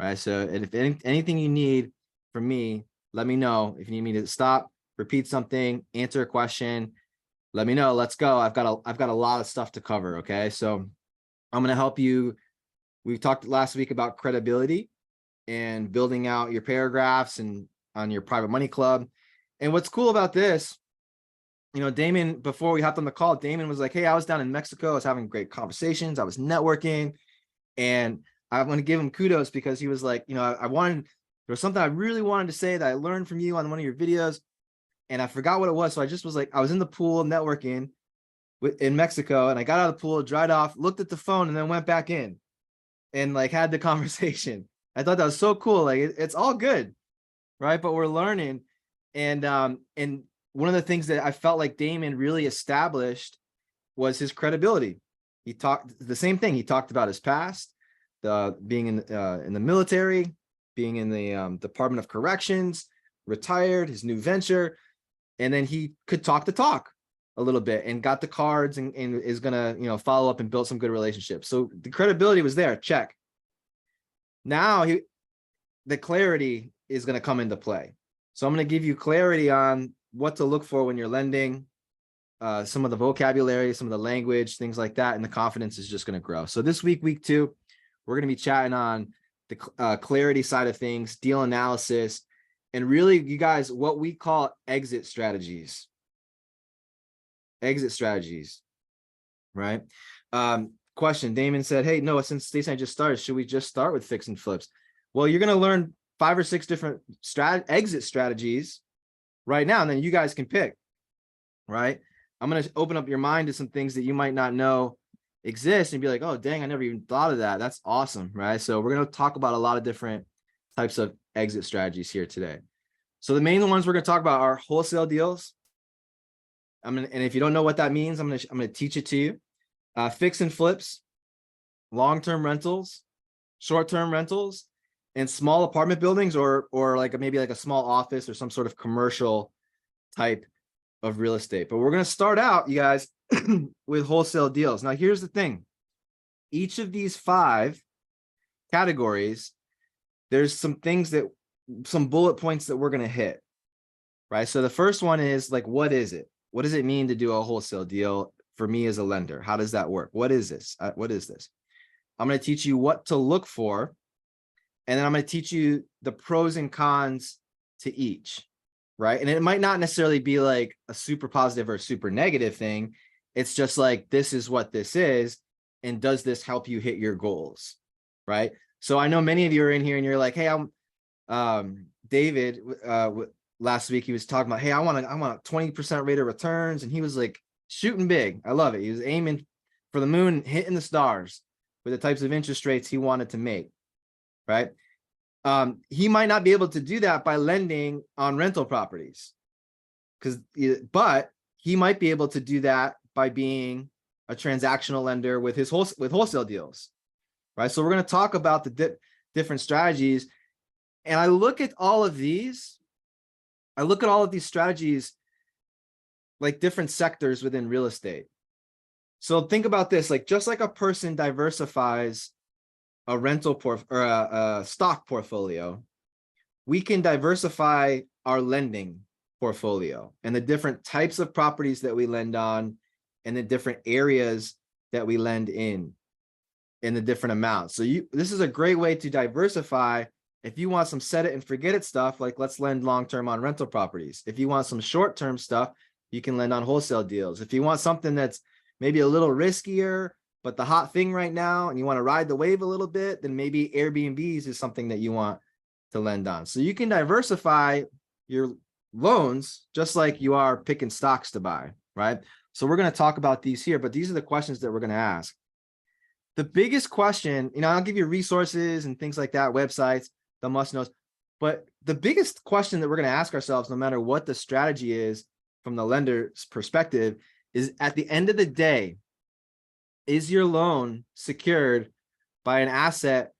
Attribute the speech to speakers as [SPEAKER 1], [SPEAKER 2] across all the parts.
[SPEAKER 1] right? So and if anything you need from me, let me know. If you need me to stop, repeat something, answer a question, let me know. Let's go. I've got a lot of stuff to cover. Okay. So I'm going to help you. We talked last week about credibility and building out your paragraphs and on your private money club. And what's cool about this, you know, Damon, before we hopped on the call, Damon was like, hey, I was down in Mexico. I was having great conversations. I was networking. And I'm going to give him kudos because he was like, you know, there was something I really wanted to say that I learned from you on one of your videos. And I forgot what it was. So I just was like, I was in the pool networking in Mexico, and I got out of the pool, dried off, looked at the phone, and then went back in and like had the conversation. I thought that was so cool. Like it's all good, right? But we're learning. And one of the things that I felt like Damon really established was his credibility. He talked the same thing. He talked about his past, being in the military, being in the Department of Corrections, retired, his new venture, and then he could talk the talk a little bit and got the cards and is gonna, you know, follow up and build some good relationships. So the credibility was there. Check. Now the clarity is going to come into play. So I'm going to give you clarity on what to look for when you're lending, some of the vocabulary, some of the language, things like that, and the confidence is just going to grow. So this week 2, we're going to be chatting on the clarity side of things, deal analysis, and really, you guys, what we call exit strategies. Exit strategies, right? Question, Damon said, hey, Noah, since Stacey and I just started, should we just start with fix and flips? Well, you're going to learn 5 or 6 different exit strategies right now, and then you guys can pick, right? I'm going to open up your mind to some things that you might not know exist and be like, oh, dang, I never even thought of that. That's awesome, right? So we're going to talk about a lot of different types of exit strategies here today. So the main ones we're going to talk about are wholesale deals. And if you don't know what that means, I'm going to teach it to you. Fix and flips, long-term rentals, short-term rentals, and small apartment buildings, or like maybe like a small office or some sort of commercial type of real estate. But we're going to start out, you guys, with wholesale deals. Now, here's the thing. Each of these 5 categories, there's some bullet points that we're going to hit, right? So the first one is like, what is it? What does it mean to do a wholesale deal for me as a lender? How does that work? What is this? What is this? I'm going to teach you what to look for. And then I'm going to teach you the pros and cons to each, right? And it might not necessarily be like a super positive or super negative thing. It's just like, this is what this is. And does this help you hit your goals, right? So I know many of you are in here and you're like, hey, I'm David, last week he was talking about, hey, I want a 20% rate of returns. And he was like shooting big. I love it. He was aiming for the moon, hitting the stars with the types of interest rates he wanted to make, right? He might not be able to do that by lending on rental properties, but he might be able to do that by being a transactional lender with wholesale deals, right? So we're going to talk about the different strategies. And I look at all of these strategies like different sectors within real estate. So think about this, like just like a person diversifies a rental or a stock portfolio, we can diversify our lending portfolio and the different types of properties that we lend on and the different areas that we lend in the different amounts. So this is a great way to diversify. If you want some set it and forget it stuff, like let's lend long-term on rental properties. If you want some short-term stuff, you can lend on wholesale deals. If you want something that's maybe a little riskier, but the hot thing right now, and you want to ride the wave a little bit, then maybe Airbnbs is something that you want to lend on. So you can diversify your loans just like you are picking stocks to buy, right? So we're going to talk about these here, but these are the questions that we're going to ask. The biggest question, I'll give you resources and things like that, websites, the must-knows, but the biggest question that we're going to ask ourselves, no matter what the strategy is from the lender's perspective, is at the end of the day, is your loan secured by an asset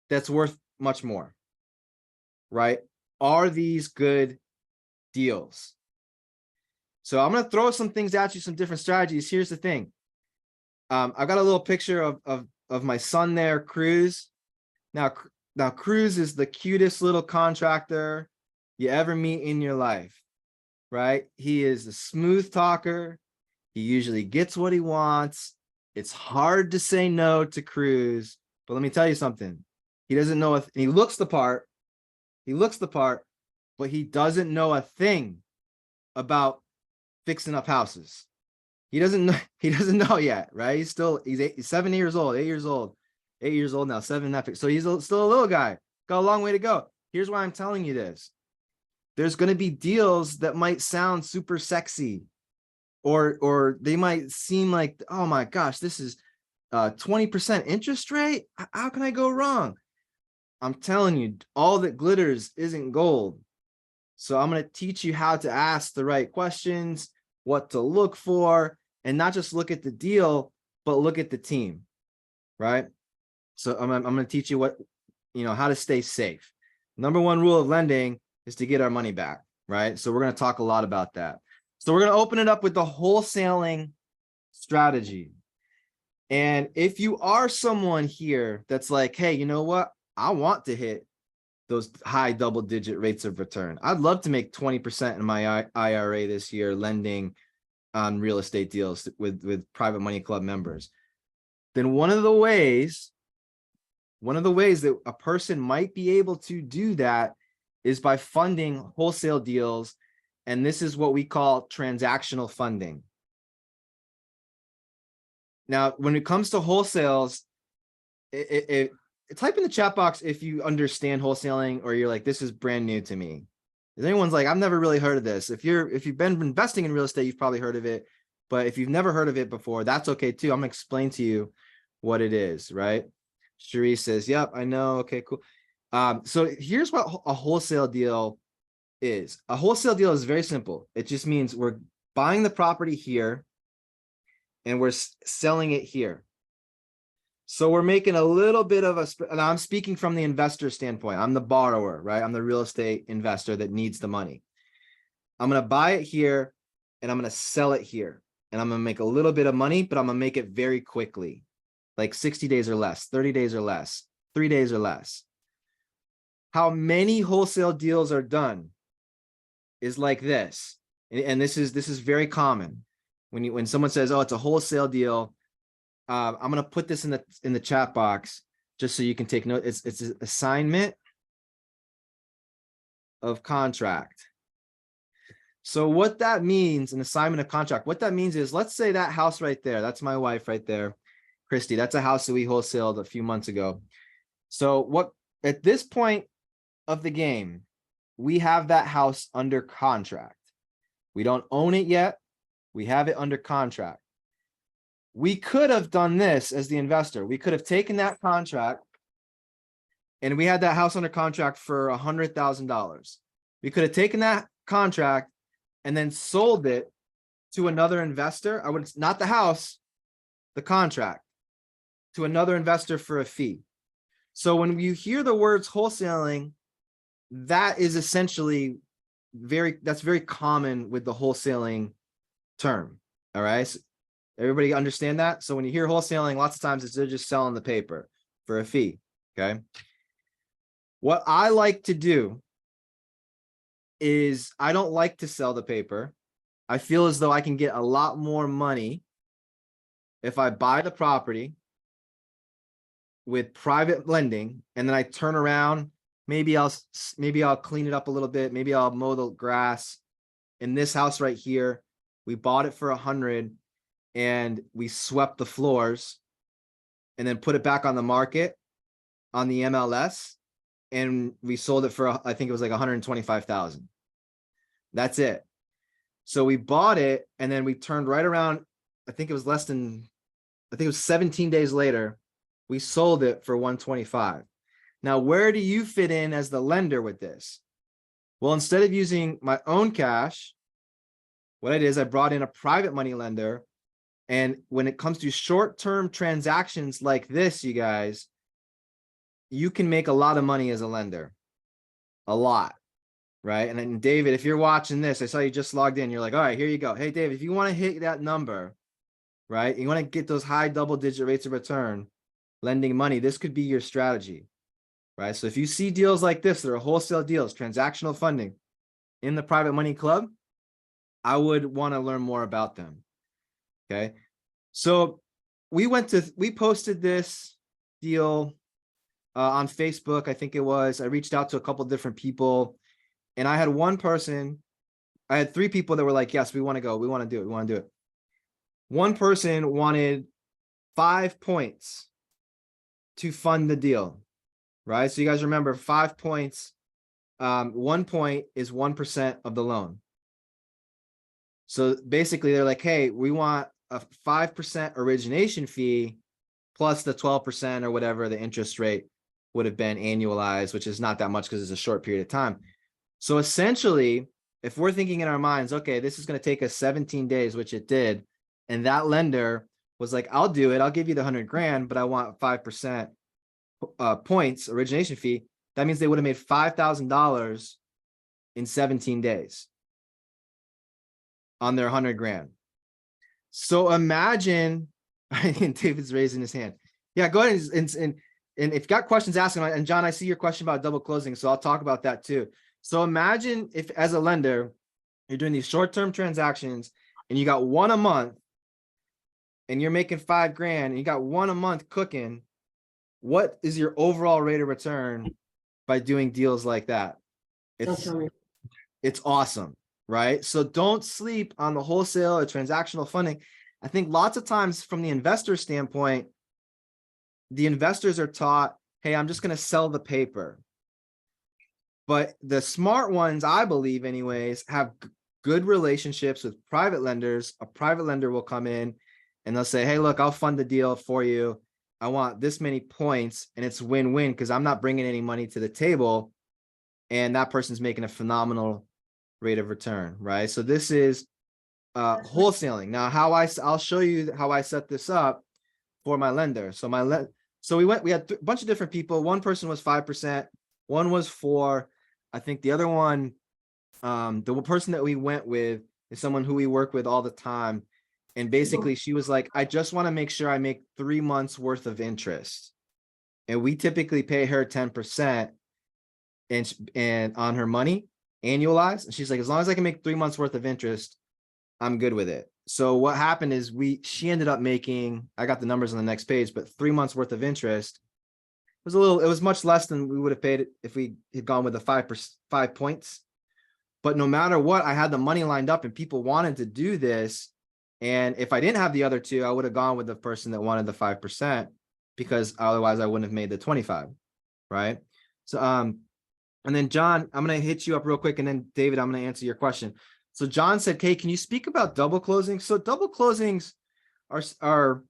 [SPEAKER 1] that's worth much more, right? Are these good deals? So I'm going to throw some things at you, some different strategies. Here's the thing. I've got a little picture of my son there, Cruz. Now, Now, Cruz is the cutest little contractor you ever meet in your life, right? He is a smooth talker. He usually gets what he wants. It's hard to say no to Cruz, but let me tell you something. He doesn't know if he looks the part. He looks the part, but he doesn't know a thing about fixing up houses. He doesn't know, he doesn't know yet, right? He's 7 years old, 8 years old, 8 years old now, seven Netflix. So he's still a little guy. Got a long way to go. Here's why I'm telling you this. There's going to be deals that might sound super sexy, or they might seem like, oh my gosh, this is 20% interest rate. How can I go wrong? I'm telling you, all that glitters isn't gold. So I'm going to teach you how to ask the right questions, what to look for, and not just look at the deal, but look at the team, right? So I'm going to teach you how to stay safe. Number one rule of lending is to get our money back, right? So we're going to talk a lot about that. So we're going to open it up with the wholesaling strategy. And if you are someone here that's like, hey, you know what? I want to hit those high double-digit rates of return. I'd love to make 20% in my IRA this year, lending on real estate deals with Private Money Club members. Then one of the ways that a person might be able to do that is by funding wholesale deals. And this is what we call transactional funding. Now, when it comes to wholesales, type in the chat box if you understand wholesaling, or you're like, this is brand new to me. If anyone's like, I've never really heard of this. If you've been investing in real estate, you've probably heard of it. But if you've never heard of it before, that's okay too. I'm gonna explain to you what it is, right? Cherie says, yep, I know. Okay, cool. So here's what a wholesale deal is. A wholesale deal is very simple. It just means we're buying the property here and we're selling it here. So we're making a little bit of and I'm speaking from the investor standpoint. I'm the borrower, right? I'm the real estate investor that needs the money. I'm going to buy it here and I'm going to sell it here. And I'm going to make a little bit of money, but I'm going to make it very quickly, like 60 days or less, 30 days or less, 3 days or less. How many wholesale deals are done is like this. And this is very common. When someone says, oh, it's a wholesale deal, I'm going to put this in the chat box just so you can take note. It's an assignment of contract. So what that means, an assignment of contract, what that means is, let's say that house right there, that's my wife right there, Christy, that's a house that we wholesaled a few months ago. So at this point of the game, we have that house under contract. We don't own it yet. We have it under contract. We could have done this as the investor. We could have taken that contract and we had that house under contract for $100,000. We could have taken that contract and then sold it to another investor. Not the house, the contract, to another investor for a fee. So when you hear the words wholesaling, that is essentially that's very common with the wholesaling term. All right. So everybody understand that? So when you hear wholesaling, lots of times they're just selling the paper for a fee. Okay. What I like to do is I don't like to sell the paper. I feel as though I can get a lot more money if I buy the property with private lending and then I turn around. Maybe I'll clean it up a little bit. Maybe I'll mow the grass. In this house right here, we bought it for 100 and we swept the floors and then put it back on the market on the MLS. And we sold it for, I think it was like 125,000. That's it. So we bought it and then we turned right around. I think it was 17 days later, we sold it for 125. Now, where do you fit in as the lender with this? Well, instead of using my own cash, what I did is I brought in a private money lender. And when it comes to short-term transactions like this, you guys, you can make a lot of money as a lender, a lot, right? And then David, if you're watching this, I saw you just logged in. You're like, all right, here you go. Hey, David, if you want to hit that number, right? You want to get those high double-digit rates of return, lending money, this could be your strategy. right? So if you see deals like this, that are wholesale deals, transactional funding in the private money club, I would want to learn more about them. Okay. So we posted this deal on Facebook. I think it was, I reached out to a couple different people, and I had 3 people that were like, yes, we want to go. We want to do it. We want to do it. One person wanted 5 points to fund the deal, right? So you guys remember 5 points. 1 point is 1% of the loan. So basically they're like, hey, we want a 5% origination fee plus the 12% or whatever the interest rate would have been annualized, which is not that much because it's a short period of time. So essentially, if we're thinking in our minds, okay, this is going to take us 17 days, which it did, and that lender was like, I'll do it. I'll give you the 100 grand, but I want 5% points origination fee. That means they would have made $5,000 in 17 days on their 100 grand. So imagine, I think David's raising his hand. Yeah, go ahead and if you got questions, ask him. And John, I see your question about double closing, so I'll talk about that too. So imagine if, as a lender, you're doing these short-term transactions and you got one a month and you're making 5 grand and you got one a month cooking. What is your overall rate of return by doing deals like that? It's awesome, right? So don't sleep on the wholesale or transactional funding. I think lots of times from the investor standpoint, the investors are taught, hey, I'm just going to sell the paper. But the smart ones, I believe anyways, have good relationships with private lenders. A private lender will come in and they'll say, hey, look, I'll fund the deal for you. I want this many points, and it's win-win because I'm not bringing any money to the table and that person's making a phenomenal rate of return, right? So this is wholesaling. Now, I'll show you how I set this up for my lender. So we had a bunch of different people. One person was 5%, one was 4%. I think the other one, the person that we went with is someone who we work with all the time. And basically she was like, I just want to make sure I make 3 months worth of interest. And we typically pay her 10% and on her money annualized. And she's like, as long as I can make 3 months worth of interest, I'm good with it. So what happened is she ended up making, I got the numbers on the next page, but 3 months worth of interest. It was much less than we would have paid it if we had gone with the 5 points. But no matter what, I had the money lined up and people wanted to do this. And if I didn't have the other 2, I would have gone with the person that wanted the 5% because otherwise I wouldn't have made the 25, right? So, and then John, I'm going to hit you up real quick. And then David, I'm going to answer your question. So John said, "Hey, can you speak about double closings?" So double closings are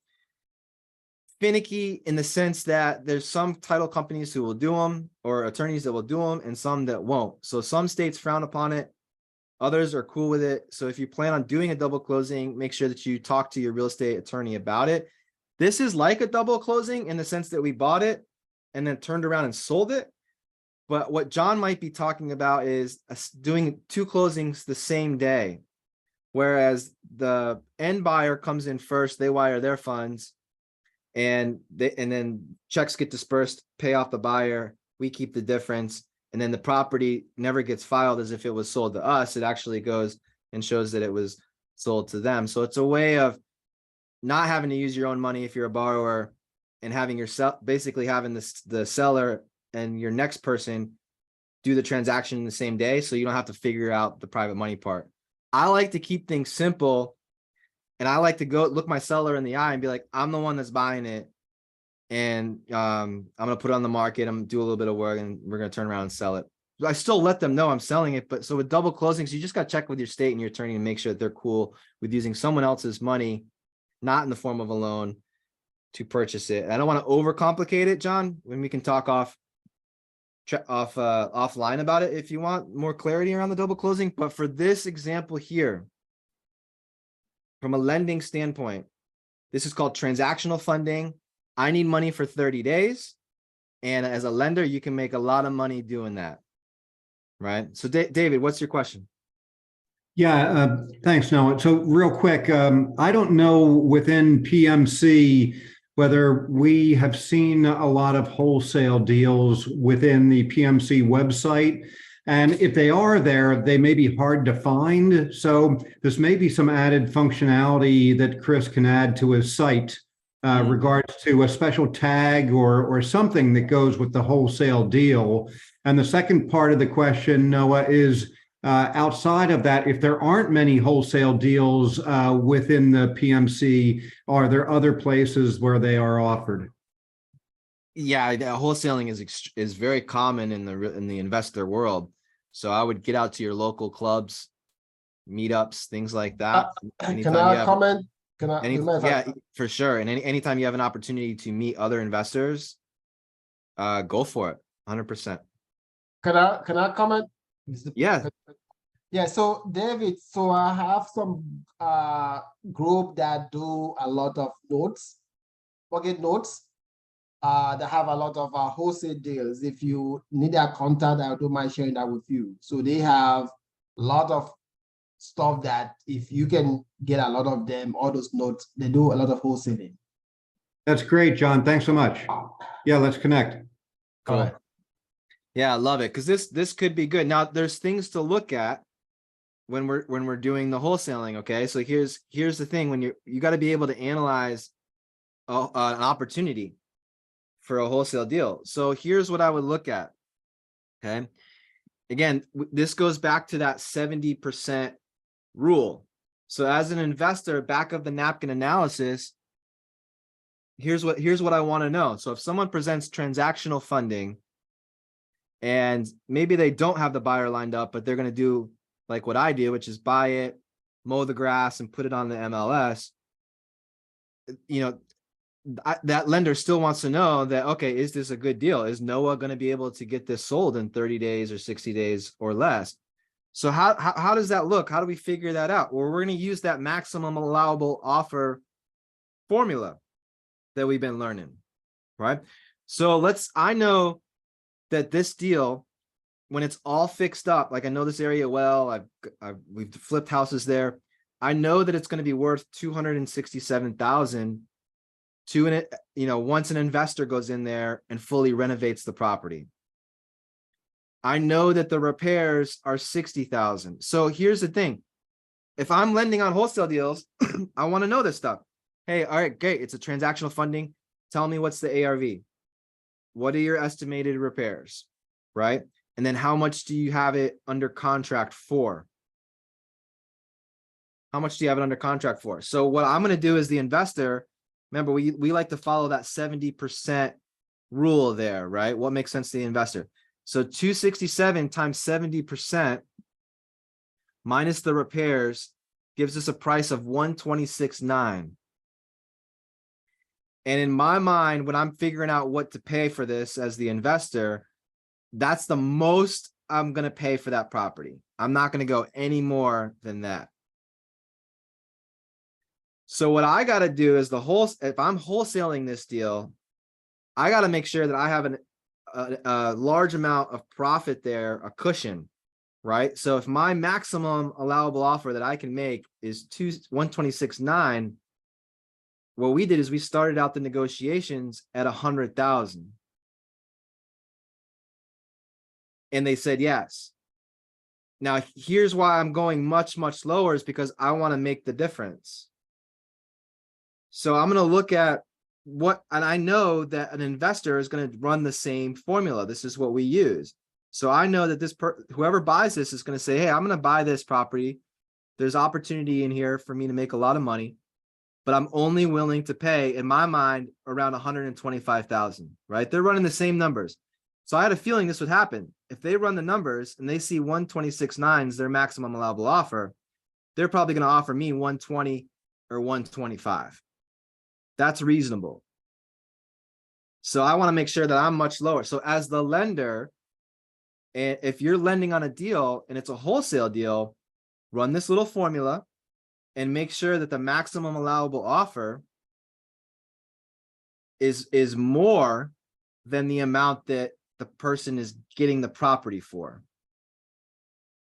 [SPEAKER 1] finicky in the sense that there's some title companies who will do them or attorneys that will do them and some that won't. So some states frown upon it. Others are cool with it. So if you plan on doing a double closing, make sure that you talk to your real estate attorney about it. This is like a double closing in the sense that we bought it and then turned around and sold it. But what John might be talking about is doing 2 closings the same day, whereas the end buyer comes in first, they wire their funds, and then checks get dispersed, pay off the buyer, we keep the difference, and then the property never gets filed as if it was sold to us. It actually goes and shows that it was sold to them. So it's a way of not having to use your own money if you're a borrower, and having basically having the seller and your next person do the transaction in the same day, so you don't have to figure out the private money part. I like to keep things simple, and I like to go look my seller in the eye and be like, I'm the one that's buying it, and I'm gonna put it on the market, I'm gonna do a little bit of work, and we're gonna turn around and sell it. I still let them know I'm selling it, but so with double closings, you just got to check with your state and your attorney and make sure that they're cool with using someone else's money, not in the form of a loan, to purchase it. I don't want to overcomplicate it, John, when we can talk offline about it if you want more clarity around the double closing. But for this example here, from a lending standpoint, this is called transactional funding. I need money for 30 days. And as a lender, you can make a lot of money doing that, right? So David, what's your question?
[SPEAKER 2] Yeah, thanks, Noah. So real quick, I don't know within PMC whether we have seen a lot of wholesale deals within the PMC website. And if they are there, they may be hard to find. So this may be some added functionality that Chris can add to his site, regards to a special tag or something that goes with the wholesale deal. And the second part of the question, Noah, is outside of that, if there aren't many wholesale deals within the PMC, are there other places where they are offered?
[SPEAKER 1] Yeah, wholesaling is very common in the investor world. So I would get out to your local clubs, meetups, things like that.
[SPEAKER 3] Can
[SPEAKER 1] Anytime you
[SPEAKER 3] I
[SPEAKER 1] have
[SPEAKER 3] comment? Can I?
[SPEAKER 1] any,
[SPEAKER 3] Do you mind if I-
[SPEAKER 1] yeah, for sure. And anytime you have an opportunity to meet other investors, go for it, 100%.
[SPEAKER 3] Can I comment?
[SPEAKER 1] Yeah.
[SPEAKER 3] Yeah, so David, so I have some group that do a lot of notes, pocket notes, that have a lot of wholesale deals. If you need a contact, I don't mind sharing that with you. So they have a lot of stuff that if you can get a lot of them, all those notes, they do a lot of wholesaling.
[SPEAKER 2] That's great, John. Thanks so much. Yeah, let's connect.
[SPEAKER 1] Cool. Yeah, I love it because this could be good. Now there's things to look at when we're doing the wholesaling. Okay, so here's the thing: when you got to be able to analyze an opportunity for a wholesale deal. So here's what I would look at. Okay, again, this goes back to that 70% rule. So as an investor, back of the napkin analysis, here's what I want to know. So if someone presents transactional funding and maybe they don't have the buyer lined up, but they're going to do like what I do, which is buy it, mow the grass, and put it on the MLS, that lender still wants to know that, okay, is this a good deal? Is Noah going to be able to get this sold in 30 days or 60 days or less? So how does that look? How do we figure that out? Well, we're going to use that maximum allowable offer formula that we've been learning, right? So I know that this deal, when it's all fixed up, like I know this area well, we've flipped houses there. I know that it's going to be worth $267,000 once an investor goes in there and fully renovates the property. I know that the repairs are $60,000. So here's the thing. If I'm lending on wholesale deals, I want to know this stuff. Hey, all right, great. It's a transactional funding. Tell me what's the ARV. What are your estimated repairs, right? And then how much do you have it under contract for? How much do you have it under contract for? So what I'm going to do as the investor, remember, we like to follow that 70% rule there, right? What makes sense to the investor? So 267 times 70% minus the repairs gives us a price of 126.9. And in my mind, when I'm figuring out what to pay for this as the investor, that's the most I'm going to pay for that property. I'm not going to go any more than that. So what I got to do is if I'm wholesaling this deal, I got to make sure that I have a large amount of profit there, a cushion, right? So if my maximum allowable offer that I can make is 126.9, what we did is we started out the negotiations at 100,000. And they said yes. Now, here's why I'm going much, much lower, is because I want to make the difference. So I'm going to look at and I know that an investor is going to run the same formula. This is what we use. So I know that whoever buys this is going to say, hey, I'm going to buy this property. There's opportunity in here for me to make a lot of money, but I'm only willing to pay, in my mind, around 125,000, right? They're running the same numbers. So I had a feeling this would happen. If they run the numbers and they see 126.9 is their maximum allowable offer, they're probably going to offer me 120 or 125. That's reasonable. So I want to make sure that I'm much lower. So as the lender, if you're lending on a deal and it's a wholesale deal, run this little formula and make sure that the maximum allowable offer is more than the amount that the person is getting the property for.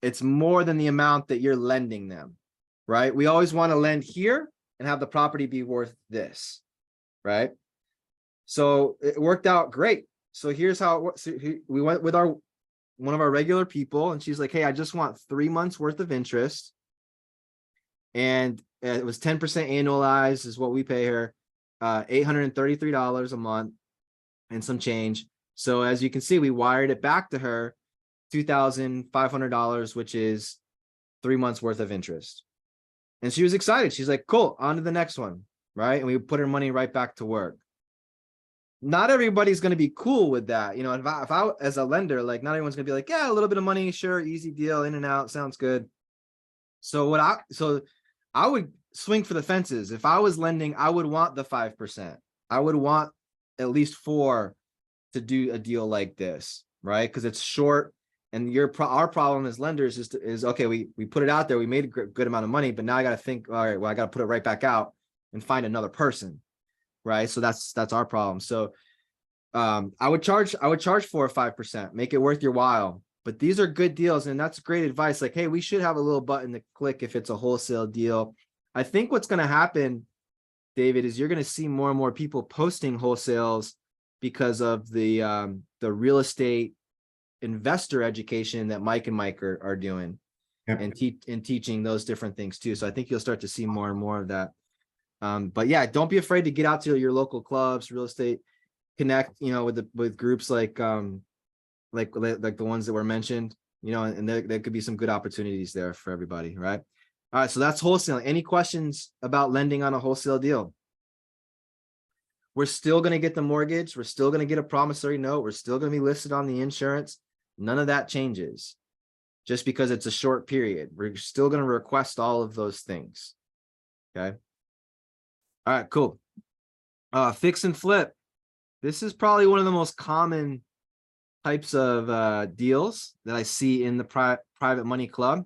[SPEAKER 1] It's more than the amount that you're lending them, right? We always want to lend here and have the property be worth this, right? So it worked out great. So here's how it works. So we went with one of our regular people, and she's like, hey, I just want 3 months worth of interest. And it was 10% annualized is what we pay her, $833 a month and some change. So as you can see, we wired it back to her, $2,500, which is 3 months worth of interest. And she was excited. She's like, cool, on to the next one, right? And we put her money right back to work. Not everybody's going to be cool with that. You know, if I as a lender, like not everyone's going to be like, yeah, a little bit of money, sure, easy deal, in and out, sounds good. So I would swing for the fences. If I was lending, I would want the 5%. I would want at least 4 to do a deal like this, right? Because it's short. And our problem as lenders is okay, we put it out there, we made a good amount of money, but now I got to think, all right, well, I got to put it right back out and find another person, right? So that's our problem. So I would charge 4 or 5%, make it worth your while. But these are good deals, and that's great advice. Like, hey, we should have a little button to click if it's a wholesale deal. I think what's going to happen, David, is you're going to see more and more people posting wholesales because of the real estate investor education that Mike and Mike are doing. Yep. and teaching those different things too. So I think you'll start to see more and more of that. But yeah, don't be afraid to get out to your local clubs, real estate connect, you know, with groups like the ones that were mentioned, you know, and there could be some good opportunities there for everybody, right? All right, so that's wholesaling. Any questions about lending on a wholesale deal? We're still going to get the mortgage. We're still going to get a promissory note. We're still going to be listed on the insurance. None of that changes just because it's a short period. We're still going to request all of those things. Okay. All right, cool. Fix and flip. This is probably one of the most common types of deals that I see in the private money club,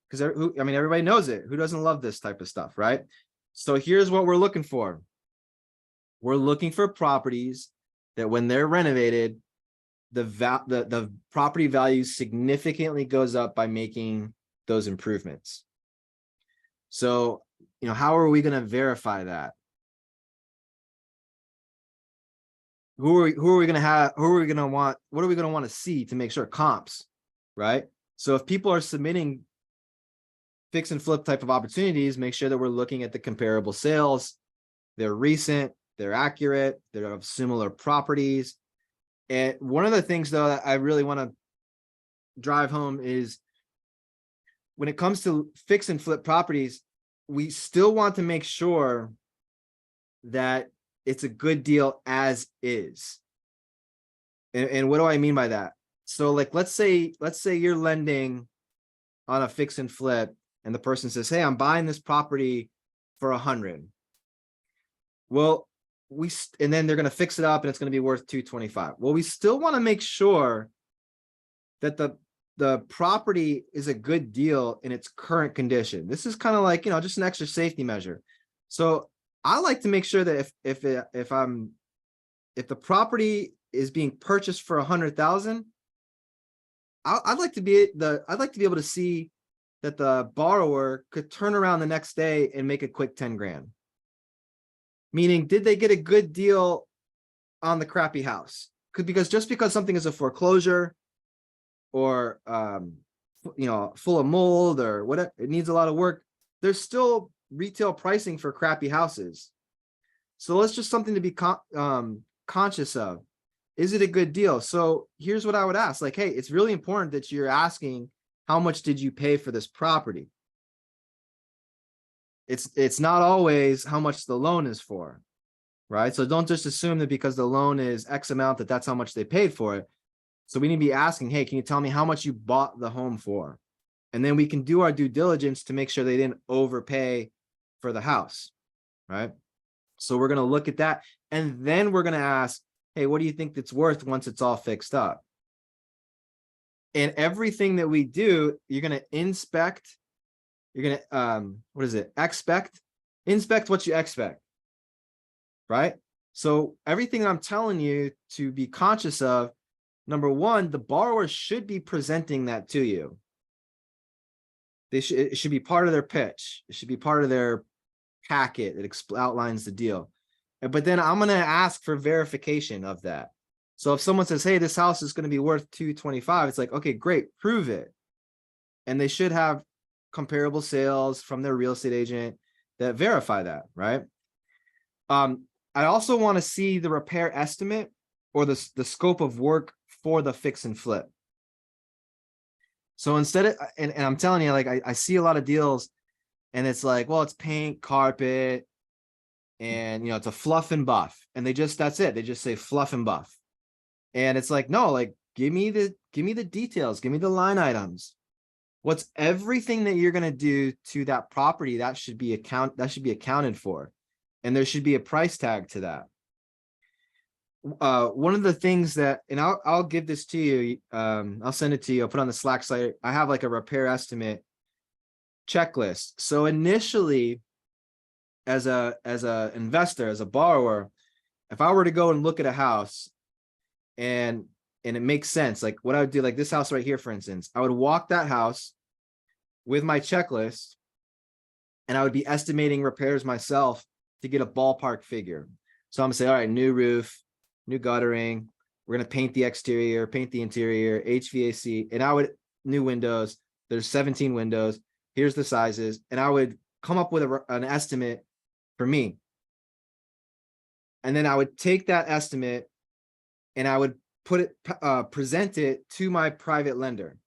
[SPEAKER 1] because I mean, everybody knows it. Who doesn't love this type of stuff, right? So here's what we're looking for. We're looking for properties that when they're renovated, the property value significantly goes up by making those improvements. So, you know, how are we going to verify that? Who are we going to have? Who are we going to want? What are we going to want to see to make sure? Comps, right? So if people are submitting fix and flip type of opportunities, make sure that we're looking at the comparable sales. They're recent, they're accurate, they're of similar properties. And one of the things, though, that I really want to drive home is when it comes to fix and flip properties, we still want to make sure that it's a good deal as is. And what do I mean by that? So like, let's say you're lending on a fix and flip and the person says, hey, I'm buying this property for 100. Well, and then they're going to fix it up and it's going to be worth 225. Well, we still want to make sure that the property is a good deal in its current condition. This is kind of like, you know, just an extra safety measure. So I like to make sure that if the property is being purchased for 100,000, I'd like to be able to see that the borrower could turn around the next day and make a quick 10 grand. Meaning, did they get a good deal on the crappy house? Because just because something is a foreclosure or you know, full of mold or whatever, it needs a lot of work, there's still retail pricing for crappy houses. So it's just something to be conscious of. Is it a good deal? So here's what I would ask. Like, hey, it's really important that you're asking, how much did you pay for this property? It's not always how much the loan is for, right? So don't just assume that because the loan is X amount that's how much they paid for it. So we need to be asking, hey, can you tell me how much you bought the home for? And then we can do our due diligence to make sure they didn't overpay for the house, right? So we're going to look at that. And then we're going to ask, hey, what do you think it's worth once it's all fixed up? And everything that we do, you're going to inspect. You're going to, inspect what you expect, right? So everything that I'm telling you to be conscious of, number one, the borrower should be presenting that to you. It should be part of their pitch. It should be part of their packet that outlines the deal. but then I'm going to ask for verification of that. So if someone says, hey, this house is going to be worth 225, it's like, okay, great, prove it. And they should have comparable sales from their real estate agent that verify that, right? I also want to see the repair estimate or the scope of work for the fix and flip. So instead of, and I'm telling you, like, I see a lot of deals and it's like, well, it's paint, carpet, and, you know, it's a fluff and buff. And that's it. They just say fluff and buff. And it's like, no, like, give me the details, give me the line items. What's everything that you're going to do to that property that should be accounted for. And there should be a price tag to that. One of the things that, and I'll give this to you, I'll send it to you, I'll put on the Slack site. I have like a repair estimate checklist. So initially, as a investor, as a borrower, if I were to go and look at a house and it makes sense, like what I would do, like this house right here, for instance, I would walk that house with my checklist and I would be estimating repairs myself to get a ballpark figure. So I'm gonna say, all right, new roof, new guttering, we're gonna paint the exterior, paint the interior, HVAC, and new windows, there's 17 windows, here's the sizes, and I would come up with an estimate for me. And then I would take that estimate and I would present it to my private lender.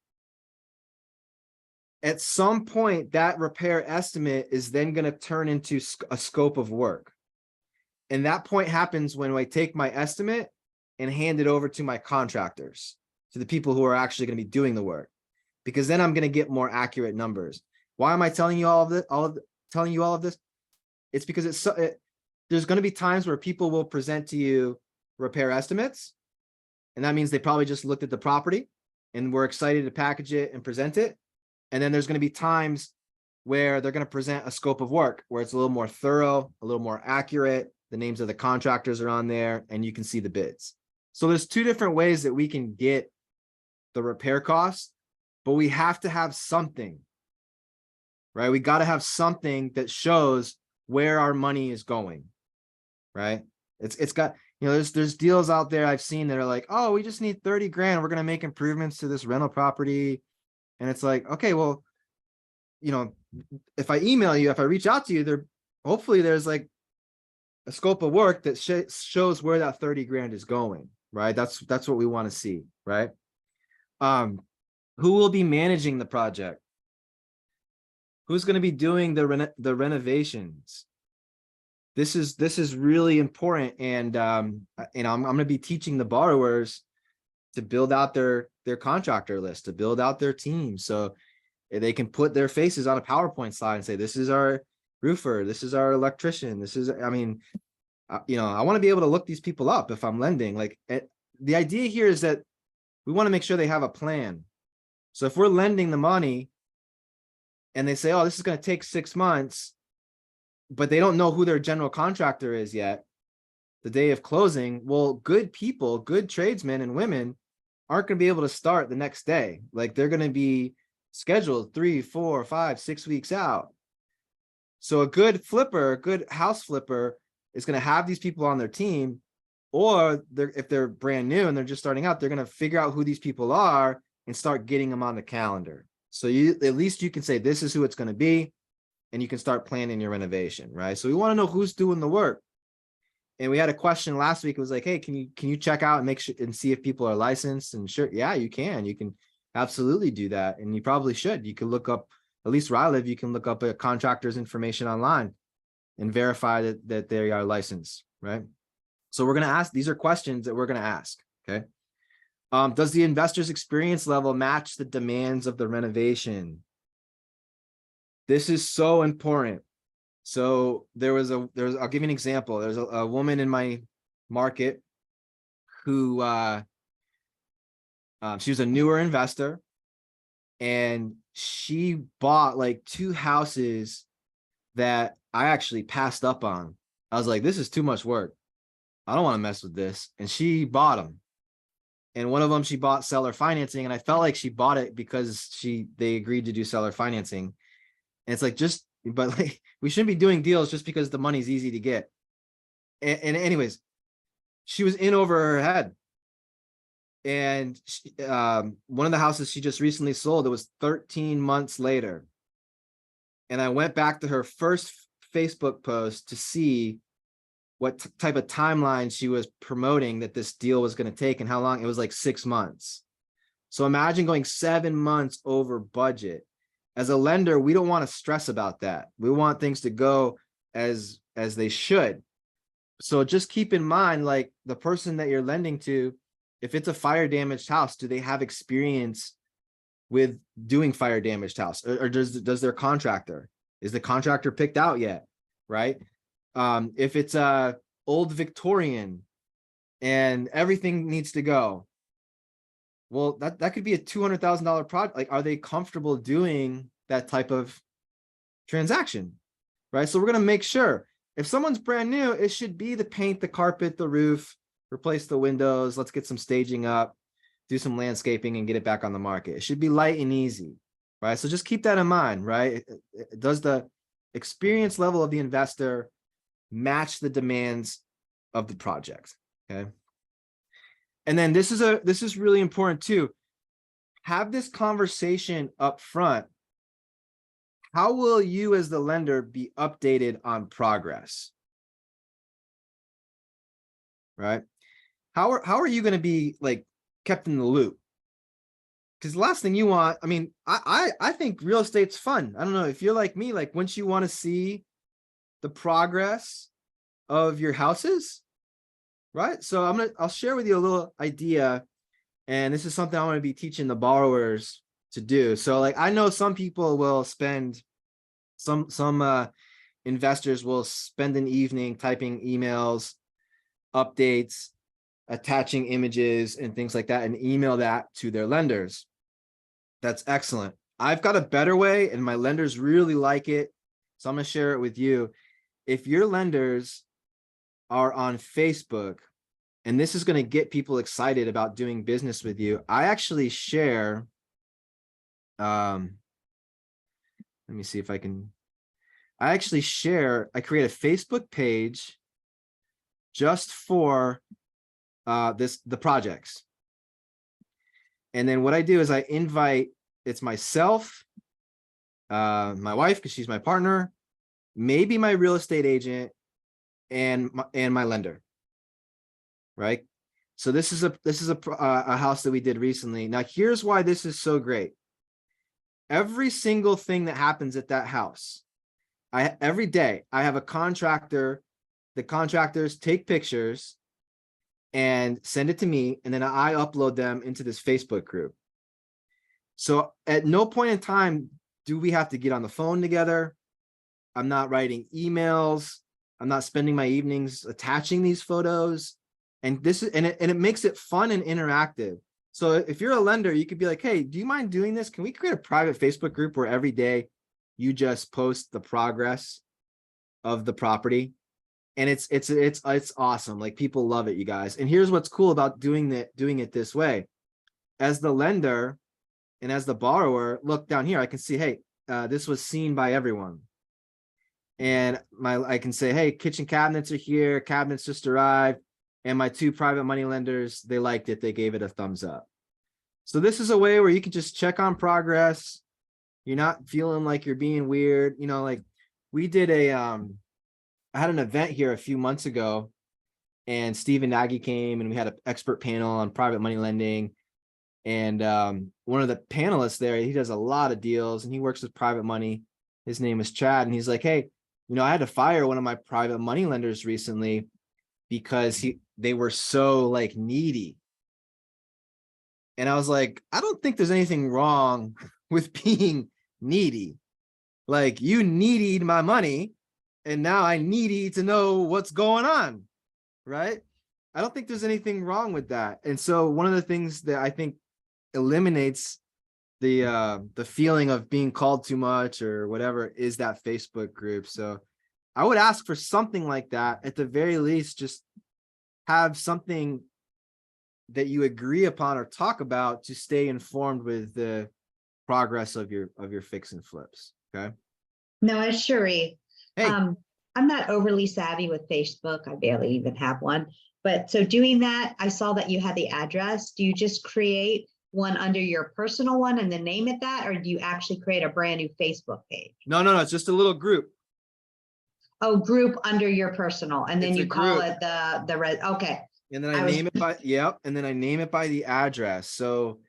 [SPEAKER 1] At some point, that repair estimate is then going to turn into a scope of work. And that point happens when I take my estimate and hand it over to my contractors, to the people who are actually going to be doing the work, because then I'm going to get more accurate numbers. Why am I telling you all of this? It's because there's going to be times where people will present to you repair estimates. And that means they probably just looked at the property and were excited to package it and present it. And then there's going to be times where they're going to present a scope of work where it's a little more thorough, a little more accurate. The names of the contractors are on there and you can see the bids. So there's two different ways that we can get the repair costs, but we have to have something, right? We got to have something that shows where our money is going, right? It's got, you know, there's deals out there I've seen that are like, oh, we just need 30 grand. We're going to make improvements to this rental property. And it's like, okay, well, you know, if I email you, if I reach out to you, hopefully there's like a scope of work that shows where that 30 grand is going, right? That's what we want to see, right? Who will be managing the project? Who's going to be doing the renovations? This is really important, and I'm going to be teaching the borrowers to build out their contractor list, to build out their team, so they can put their faces on a PowerPoint slide and say, this is our roofer, this is our electrician, this is, I mean, you know, I want to be able to look these people up if I'm lending. Like, the idea here is that we want to make sure they have a plan. So if we're lending the money and they say, oh, this is going to take 6 months, but they don't know who their general contractor is yet, the day of closing, well, good people, good tradesmen and women aren't going to be able to start the next day. Like, they're going to be scheduled 3, 4, 5, 6 weeks out. So a good flipper, a good house flipper is going to have these people on their team, or if they're brand new and they're just starting out, they're going to figure out who these people are and start getting them on the calendar. So at least you can say, this is who it's going to be, and you can start planning your renovation, right? So we want to know who's doing the work. And we had a question last week. It was like, hey, can you check out and make sure and see if people are licensed? And sure, yeah, you can absolutely do that. And you probably should. You can look up, at least where I live, you can look up a contractor's information online and verify that they are licensed, right? So we're going to ask, these are questions that we're going to ask, okay? Does the investor's experience level match the demands of the renovation? This is so important. So I'll give you an example. There's a woman in my market who, she was a newer investor, and she bought like 2 houses that I actually passed up on. I was like, this is too much work. I don't want to mess with this. And she bought them. And one of them, she bought seller financing. And I felt like she bought it because they agreed to do seller financing. And it's like, but like, we shouldn't be doing deals just because the money's easy to get. And anyways, she was in over her head. And one of the houses she just recently sold, it was 13 months later. And I went back to her first Facebook post to see what type of timeline she was promoting that this deal was going to take and how long. It was like 6 months. So imagine going 7 months over budget. As a lender, we don't want to stress about that. We want things to go as they should. So just keep in mind, like the person that you're lending to, if it's a fire damaged house, do they have experience with doing fire damaged house, or does their contractor, is the contractor picked out yet? Right. If it's a old Victorian and everything needs to go, well, that could be a $200,000 project. Like, are they comfortable doing that type of transaction? Right. So we're going to make sure if someone's brand new, it should be the paint, the carpet, the roof, replace the windows. Let's get some staging up, do some landscaping and get it back on the market. It should be light and easy. Right. So just keep that in mind. Right. Does the experience level of the investor match the demands of the project? Okay. And then this is really important too. Have this conversation up front. How will you as the lender be updated on progress? Right? How are you going to be like kept in the loop? Because the last thing you want, I mean, I think real estate's fun. I don't know if you're like me, like once you want to see the progress of your houses, right? So I'll share with you a little idea, and this is something I want to be teaching the borrowers to do. So like, I know some people will spend, some investors will spend an evening typing emails, updates, attaching images and things like that, and email that to their lenders. That's excellent. I've got a better way and my lenders really like it. So I'm going to share it with you. If your lenders are on Facebook, and this is going to get people excited about doing business with you, I actually share, let me see if I can, I create a Facebook page just for the projects. And then what I do is I invite, it's myself, my wife, because she's my partner, maybe my real estate agent, and my lender. Right. So this is a house that we did recently. Now here's why this is so great. Every single thing that happens at that house, every day I have a contractor. The contractors take pictures and send it to me, and then I upload them into this Facebook group. So at no point in time do we have to get on the phone together. I'm not writing emails. I'm not spending my evenings attaching these photos. And it makes it fun and interactive. So if you're a lender, you could be like, hey, do you mind doing this? Can we create a private Facebook group where every day you just post the progress of the property? And it's awesome. Like, people love it, you guys. And here's what's cool about doing it this way. As the lender and as the borrower, look down here, I can see, hey, this was seen by everyone. And I can say, hey, kitchen cabinets are here, cabinets just arrived, and my 2 private money lenders, they liked it, they gave it a thumbs up. So this is a way where you can just check on progress. You're not feeling like you're being weird. You know, like we did I had an event here a few months ago, and Stephen Nagy came, and we had an expert panel on private money lending. And one of the panelists there, he does a lot of deals and he works with private money. His name is Chad. And he's like, hey, you know, I had to fire one of my private money lenders recently because they were so like needy. And I was like, I don't think there's anything wrong with being needy. Like, you needed my money, and now I needy to know what's going on, right? I don't think there's anything wrong with that. And so one of the things that I think eliminates the feeling of being called too much or whatever is that Facebook group. So I would ask for something like that. At the very least, just have something that you agree upon or talk about to stay informed with the progress of your fix and flips. Okay.
[SPEAKER 4] No, Shuri.
[SPEAKER 1] Hey.
[SPEAKER 4] I I'm not overly savvy with Facebook. I barely even have one. But so doing that, I saw that you had the address. Do you just create one under your personal one and then name it that, or do you actually create a brand new Facebook page?
[SPEAKER 1] No, it's just a little group.
[SPEAKER 4] Oh, group under your personal, and then
[SPEAKER 1] It's a
[SPEAKER 4] you call
[SPEAKER 1] group.
[SPEAKER 4] it the red. Okay.
[SPEAKER 1] And then
[SPEAKER 4] I
[SPEAKER 1] I
[SPEAKER 4] was-
[SPEAKER 1] name it by, yep, and then I name it by the address. So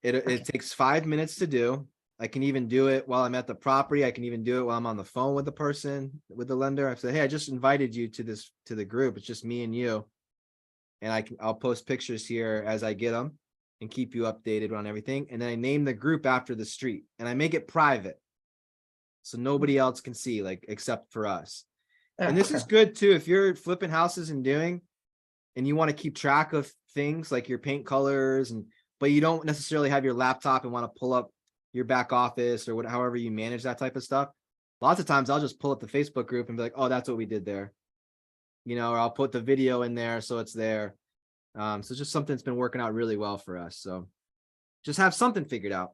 [SPEAKER 1] it takes 5 minutes to do. I can even do it while I'm at the property. I can even do it while I'm on the phone with the person, with the lender. I say, hey, I just invited you to the group. It's just me and you. And I'll post pictures here as I get them and keep you updated on everything. And then I name the group after the street and I make it private. So nobody else can see, like, except for us. And this is good too. If you're flipping houses and you want to keep track of things like your paint colors, but you don't necessarily have your laptop and want to pull up your back office or however you manage that type of stuff. Lots of times I'll just pull up the Facebook group and be like, oh, that's what we did there. Or I'll put the video in there so it's there. So it's just something that's been working out really well for us. So just have something figured out,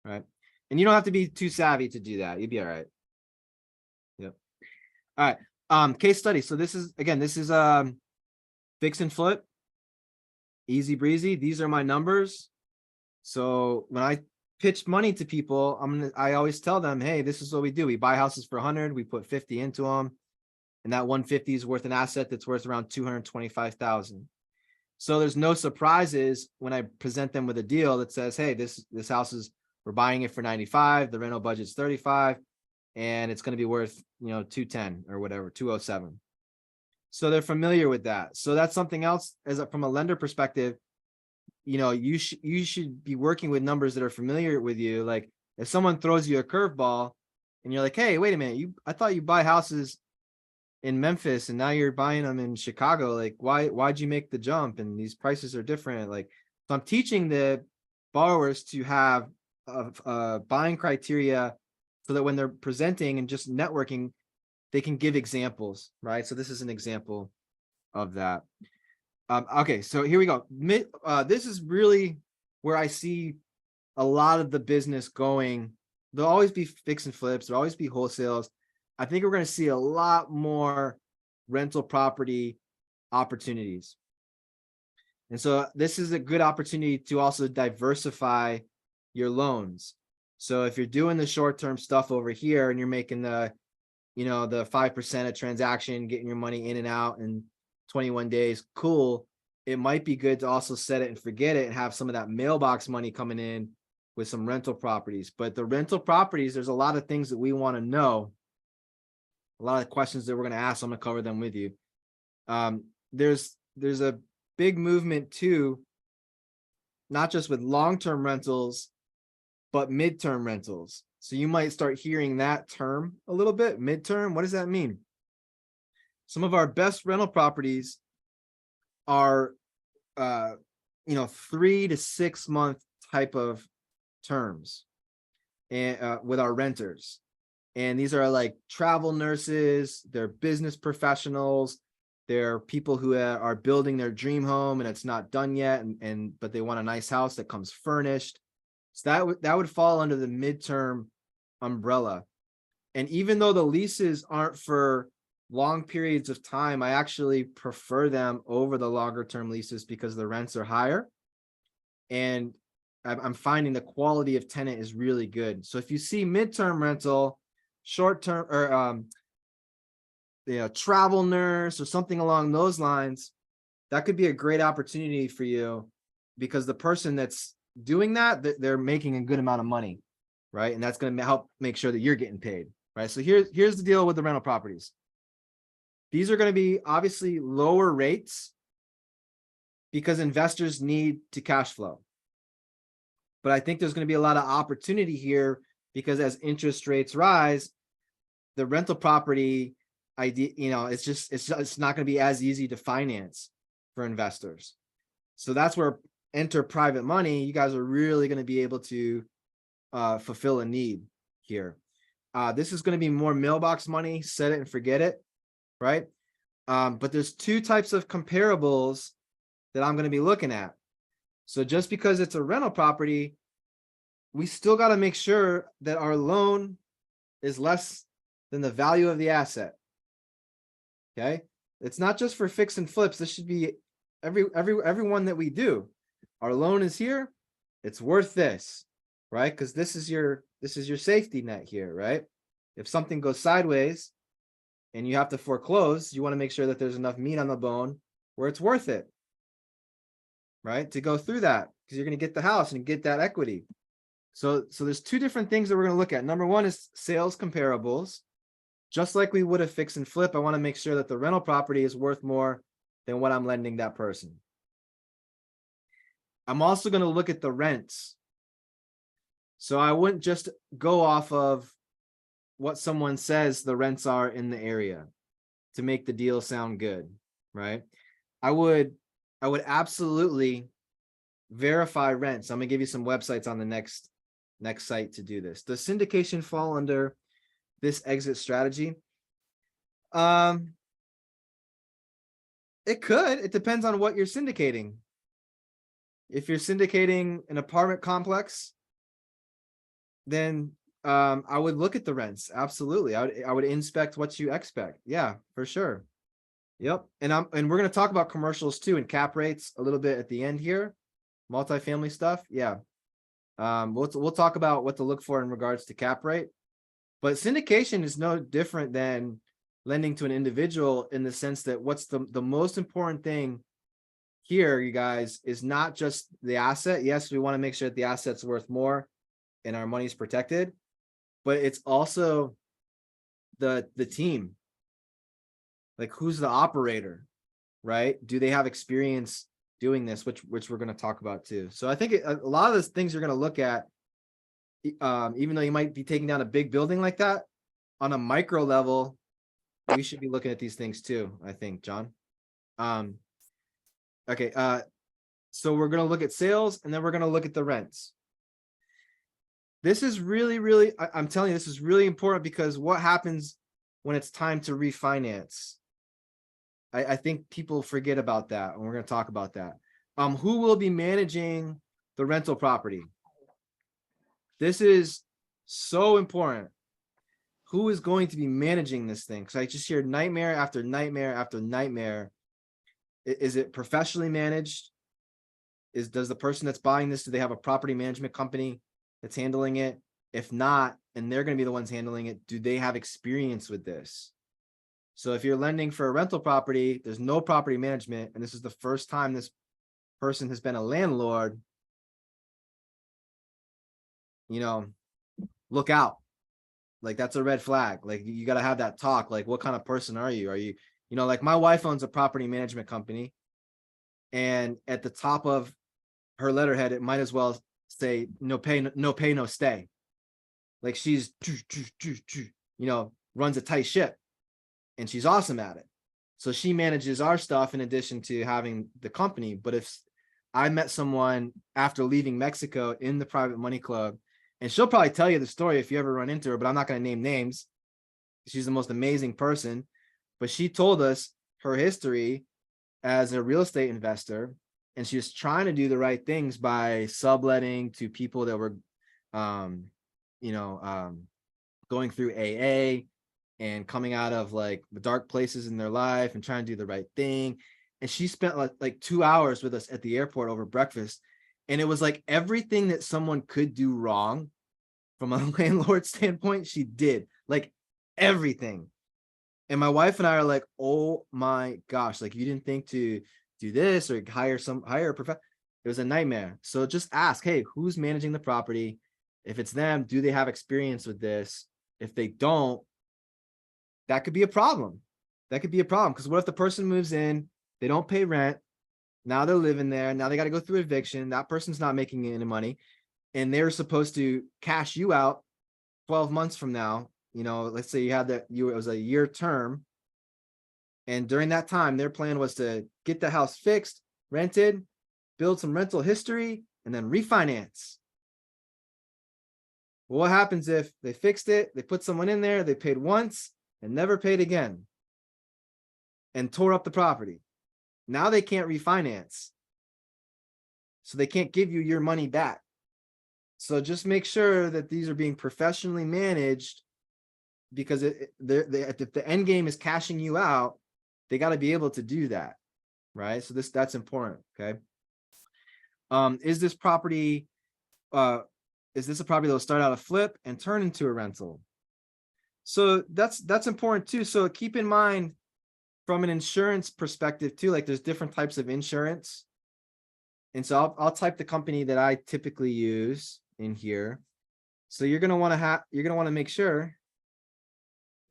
[SPEAKER 1] right? And you don't have to be too savvy to do that. You'd be all right. Yep. All right. Case study. So this is fix and flip. Easy breezy. These are my numbers. So when I pitch money to people, I always tell them, hey, this is what we do. We buy houses for 100, we put 50 into them. And that 150 is worth an asset that's worth around 225,000. So there's no surprises when I present them with a deal that says, hey, this house we're buying it for 95, the rental budget's 35, and it's going to be worth, 210 or whatever, 207. So they're familiar with that. So that's something else from a lender perspective, you should be working with numbers that are familiar with you. Like if someone throws you a curveball and you're like, hey, wait a minute, I thought you buy houses in Memphis and now you're buying them in Chicago. Like why'd you make the jump? And these prices are different. Like, so I'm teaching the borrowers to have a buying criteria so that when they're presenting and just networking, they can give examples, right? So this is an example of that. Okay, so here we go. This is really where I see a lot of the business going. There'll always be fix and flips. There'll always be wholesales. I think we're going to see a lot more rental property opportunities. And so this is a good opportunity to also diversify your loans. So if you're doing the short-term stuff over here and you're making the 5% a transaction, getting your money in and out in 21 days, cool. It might be good to also set it and forget it and have some of that mailbox money coming in with some rental properties. But the rental properties, there's a lot of things that we want to know. A lot of questions that we're going to ask. I'm going to cover them with you. There's a big movement too, not just with long-term rentals, but midterm rentals. So you might start hearing that term a little bit. Midterm, what does that mean? Some of our best rental properties are 3 to 6 month type of terms, and with our renters. And these are like travel nurses, they're business professionals, they're people who are building their dream home and it's not done yet, but they want a nice house that comes furnished. So that would fall under the midterm umbrella. And even though the leases aren't for long periods of time, I actually prefer them over the longer term leases because the rents are higher. And I'm finding the quality of tenant is really good. So if you see midterm rental, short-term or travel nurse or something along those lines, that could be a great opportunity for you because the person that's doing that, they're making a good amount of money, right? And that's going to help make sure that you're getting paid, right? So here's the deal with the rental properties. These are going to be obviously lower rates because investors need to cash flow. But I think there's going to be a lot of opportunity here because as interest rates rise, the rental property idea, it's not going to be as easy to finance for investors. So that's where enter private money. You guys are really going to be able to fulfill a need here. This is going to be more mailbox money, set it and forget it, right? But there's two types of comparables that I'm going to be looking at. So just because it's a rental property, we still got to make sure that our loan is less than the value of the asset. Okay. It's not just for fix and flips. This should be everyone that we do. Our loan is here. It's worth this, right? Because this is your safety net here, right? If something goes sideways and you have to foreclose, you want to make sure that there's enough meat on the bone where it's worth it, right? To go through that, because you're going to get the house and get that equity. So there's two different things that we're going to look at. Number one is sales comparables. Just like we would have fix and flip, I want to make sure that the rental property is worth more than what I'm lending that person. I'm also going to look at the rents. So I wouldn't just go off of what someone says the rents are in the area to make the deal sound good, right? I would absolutely verify rents. I'm gonna give you some websites on the next site to do this. Does syndication fall under this exit strategy? It could. It depends on what you're syndicating. If you're syndicating an apartment complex, then I would look at the rents. Absolutely. I would inspect what you expect. Yeah, for sure. Yep. And we're going to talk about commercials too and cap rates a little bit at the end here. Multifamily stuff. Yeah. We'll talk about what to look for in regards to cap rate. But syndication is no different than lending to an individual in the sense that what's the most important thing here, you guys, is not just the asset. Yes, we want to make sure that the asset's worth more and our money's protected, but it's also the team. Like, who's the operator, right? Do they have experience doing this, which we're going to talk about too. So I think a lot of those things you're going to look at, even though you might be taking down a big building like that, on a micro level, we should be looking at these things too, I think, John. Okay. So we're going to look at sales and then we're going to look at the rents. This is really, I'm telling you, this is really important because what happens when it's time to refinance? I think people forget about that, and we're going to talk about that. Who will be managing the rental property? This is so important. Who is going to be managing this thing? Because I just hear nightmare after nightmare after nightmare. Is it professionally managed? Does the person that's buying this, do they have a property management company that's handling it? If not, and they're going to be the ones handling it, do they have experience with this? So if you're lending for a rental property, there's no property management, and this is the first time this person has been a landlord, look out. Like, that's a red flag. Like, you got to have that talk. Like, what kind of person are you? Are you, like my wife owns a property management company, and at the top of her letterhead, it might as well say no pay, no stay. Like, she's, runs a tight ship. And she's awesome at it. So she manages our stuff in addition to having the company. But if I met someone after leaving Mexico in the private money club, and she'll probably tell you the story if you ever run into her, but I'm not going to name names. She's the most amazing person. But she told us her history as a real estate investor, and she was trying to do the right things by subletting to people that were, going through AA and coming out of like the dark places in their life and trying to do the right thing. And she spent like 2 hours with us at the airport over breakfast. And it was like everything that someone could do wrong from a landlord standpoint, she did, like everything. And my wife and I are like, oh my gosh, like, you didn't think to do this or hire a professional. It was a nightmare. So just ask, hey, who's managing the property? If it's them, do they have experience with this? If they don't, that could be a problem. That could be a problem. Because what if the person moves in, they don't pay rent, now they're living there, now they got to go through eviction, that person's not making any money, and they're supposed to cash you out 12 months from now. Let's say you had it was a year term, and during that time, their plan was to get the house fixed, rented, build some rental history, and then refinance. Well, what happens if they fixed it, they put someone in there, they paid once, and never paid again, and tore up the property? Now they can't refinance. So they can't give you your money back. So just make sure that these are being professionally managed, because if the end game is cashing you out, they got to be able to do that, right? So that's important. Okay. Is this a property that will start out a flip and turn into a rental? So that's important too. So keep in mind from an insurance perspective too, like there's different types of insurance. And so I'll type the company that I typically use in here. So you're going to want to make sure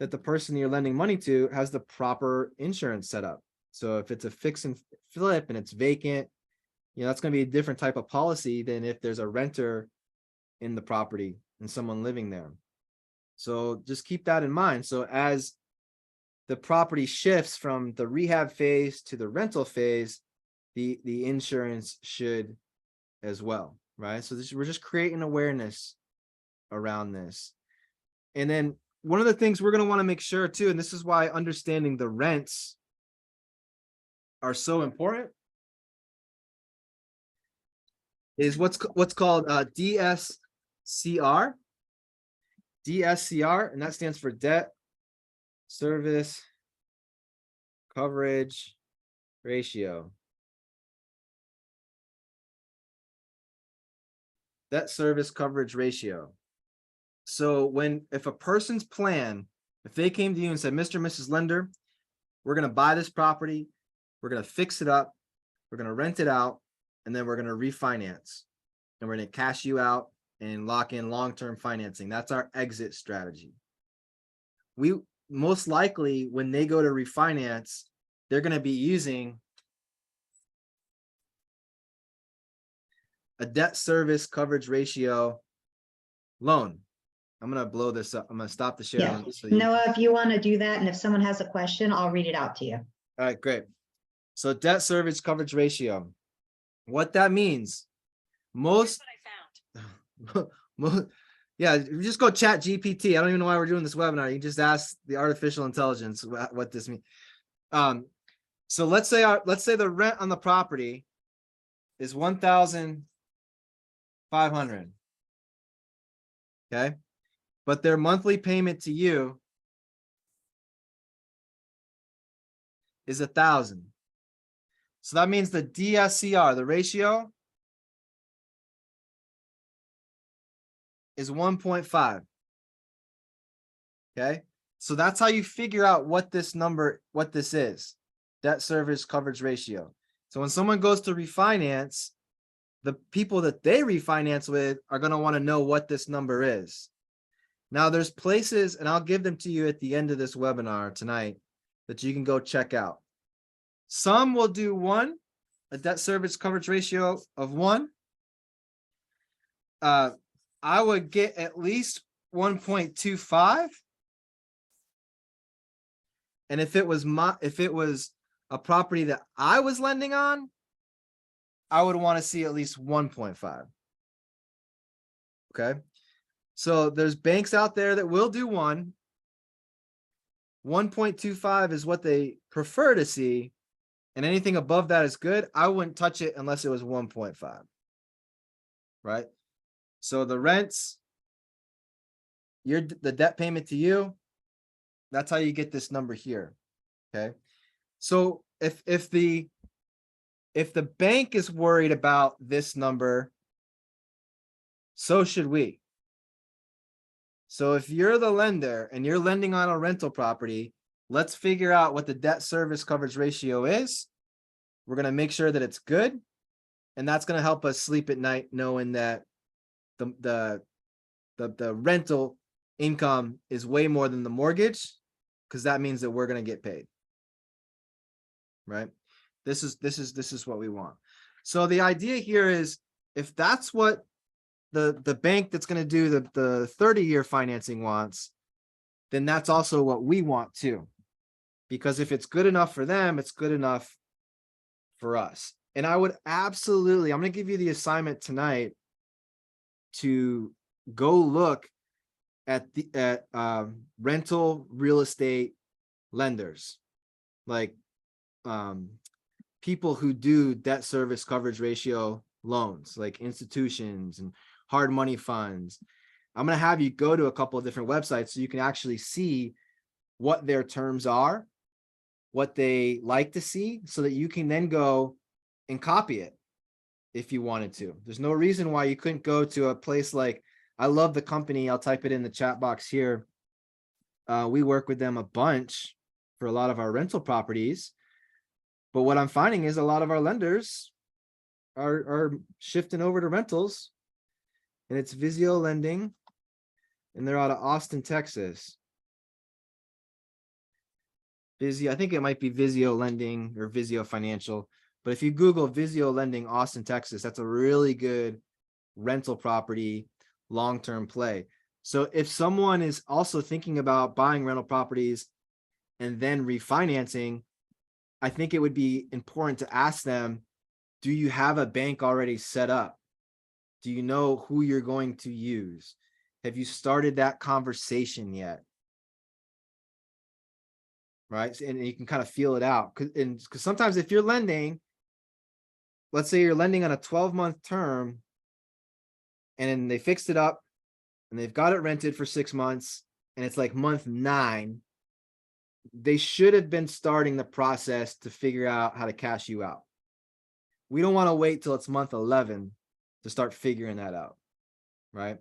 [SPEAKER 1] that the person you're lending money to has the proper insurance set up. So if it's a fix and flip and it's vacant, that's going to be a different type of policy than if there's a renter in the property and someone living there. So just keep that in mind. So as the property shifts from the rehab phase to the rental phase, the insurance should as well, right? So we're just creating awareness around this. And then one of the things we're going to want to make sure too, and this is why understanding the rents are so important, is what's called DSCR, and that stands for debt service coverage ratio. Debt service coverage ratio. So if a person's plan, if they came to you and said, Mr. and Mrs. Lender, we're going to buy this property, we're going to fix it up, we're going to rent it out, and then we're going to refinance, and we're going to cash you out and lock in long-term financing. That's our exit strategy. We most likely, when they go to refinance, they're going to be using a debt service coverage ratio loan. I'm going to blow this up. I'm going to stop the share.
[SPEAKER 4] Yeah.
[SPEAKER 1] So
[SPEAKER 4] Noah, if you want to do that, and if someone has a question, I'll read it out to you.
[SPEAKER 1] All right, great. So debt service coverage ratio. What that means, most, yeah, you just go chat GPT. I don't even know why we're doing this webinar. You can just ask the artificial intelligence what this means. So let's say the rent on the property is $1,500. Okay. But their monthly payment to you is $1,000. So that means the DSCR, the ratio, is 1.5. Okay. So that's how you figure out what this is, debt service coverage ratio. So when someone goes to refinance, the people that they refinance with are going to want to know what this number is. Now there's places, and I'll give them to you at the end of this webinar tonight, that you can go check out. Some will do a debt service coverage ratio of 1. I would get at least 1.25. And if it was a property that I was lending on, I would want to see at least 1.5. Okay. So there's banks out there that will do 1. 1.25 is what they prefer to see. And anything above that is good. I wouldn't touch it unless it was 1.5. Right. So the rents, the debt payment to you, that's how you get this number here. Okay. So if the bank is worried about this number, so should we. So if you're the lender and you're lending on a rental property, let's figure out what the debt service coverage ratio is. We're going to make sure that it's good. And that's going to help us sleep at night knowing that the rental income is way more than the mortgage, because that means that we're going to get paid. Right? This is what we want. So the idea here is, if that's what the bank that's going to do the 30-year financing wants, then that's also what we want too. Because if it's good enough for them, it's good enough for us. And I would absolutely, I'm going to give you the assignment tonight to go look at rental real estate lenders, like people who do debt service coverage ratio loans, like institutions and hard money funds. I'm going to have you go to a couple of different websites so you can actually see what their terms are what they like to see so that you can then go and copy it if you wanted to. There's no reason why you couldn't go to a place like, I love the company. I'll type it in the chat box here. We work with them a bunch for a lot of our rental properties. But what I'm finding is a lot of our lenders are shifting over to rentals, and it's Visio Lending, and they're out of Austin, Texas. Visio, I think it might be Visio Lending or Visio Financial, but if you Google Visio Lending Austin, Texas, that's a really good rental property long-term play. So if someone is also thinking about buying rental properties and then refinancing, I think it would be important to ask them, do you have a bank already set up? Do you know who you're going to use? Have you started that conversation yet? Right? And you can kind of feel it out. Because sometimes if you're lending, let's say you're lending on a 12-month term, and they fixed it up and they've got it rented for 6 months, and it's like month 9, they should have been starting the process to figure out how to cash you out. We don't want to wait till it's month 11 to start figuring that out, right?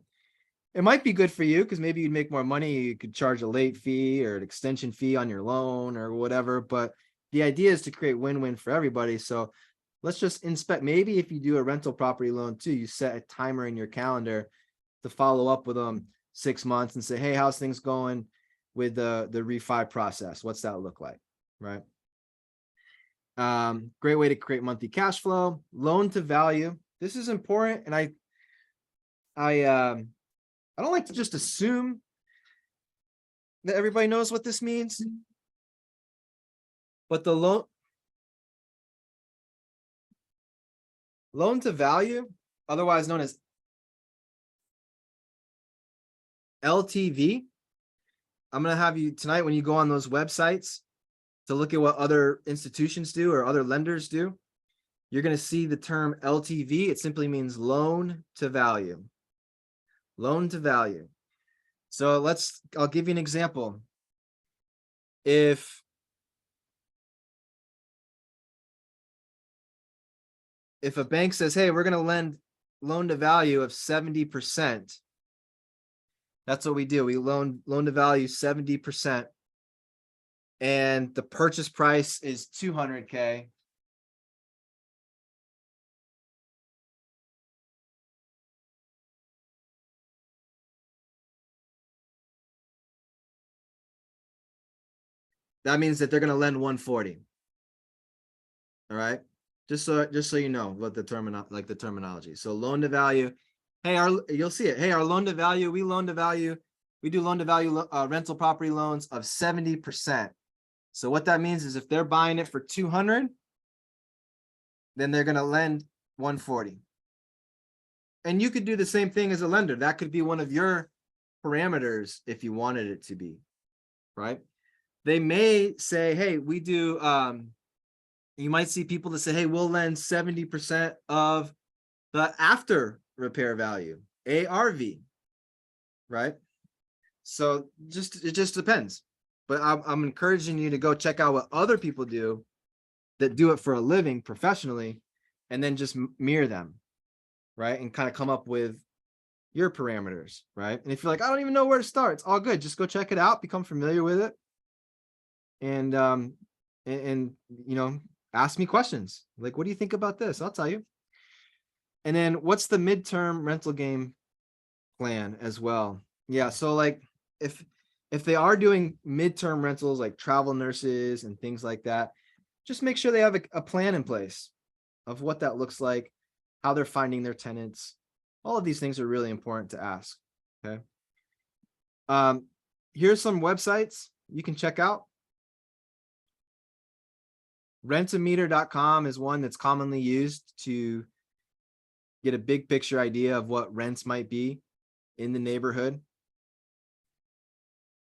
[SPEAKER 1] It might be good for you because maybe you'd make more money. You could charge a late fee or an extension fee on your loan or whatever. But the idea is to create win-win for everybody. So let's just inspect. Maybe if you do a rental property loan too, you set a timer in your calendar to follow up with them 6 months and say, hey, how's things going with the refi process? What's that look like, right? Great way to create monthly cash flow. Loan to value. This is important, and I don't like to just assume that everybody knows what this means, but the loan to value, otherwise known as LTV. I'm going to have you tonight, when you go on those websites to look at what other institutions do or other lenders do, you're going to see the term LTV. It simply means loan to value. Loan to value. So I'll give you an example. If a bank says, hey, we're going to lend loan to value of 70%, that's what we do. We loan to value 70%, and the purchase price is $200K. That means that they're going to lend 140. All right. Just so you know what the terminology. So loan to value. Hey, you'll see it. Hey, our loan to value, we do loan to value rental property loans of 70%. So what that means is if they're buying it for 200, then they're going to lend 140. And you could do the same thing as a lender. That could be one of your parameters if you wanted it to be, right? They may say, hey, we do, you might see people that say, hey, we'll lend 70% of the after repair value, ARV, right? So it just depends. But I'm encouraging you to go check out what other people do that do it for a living professionally, and then just mirror them, right? And kind of come up with your parameters, right? And if you're like, I don't even know where to start, it's all good. Just go check it out, become familiar with it. And you know, ask me questions. Like, what do you think about this? I'll tell you. And then what's the midterm rental game plan as well? Yeah. So like if they are doing midterm rentals like travel nurses and things like that, just make sure they have a plan in place of what that looks like, how they're finding their tenants. All of these things are really important to ask. Okay. Here's some websites you can check out. Rentameter.com is one that's commonly used to get a big picture idea of what rents might be in the neighborhood.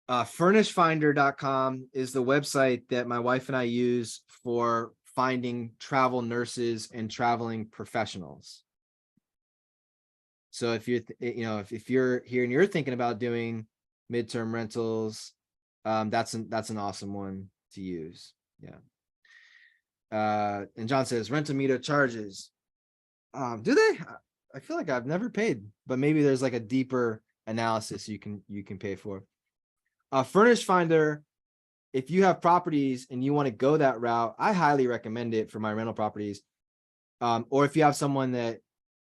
[SPEAKER 1] Furnishfinder.com is the website that my wife and I use for finding travel nurses and traveling professionals. So if you're, if you're here and you're thinking about doing midterm rentals, that's an awesome one to use. And John says rental meter charges. Do they? I feel like I've never paid, but maybe there's like a deeper analysis you can pay for. Furnish Finder, if you have properties and you want to go that route, I highly recommend it for my rental properties. Or if you have someone that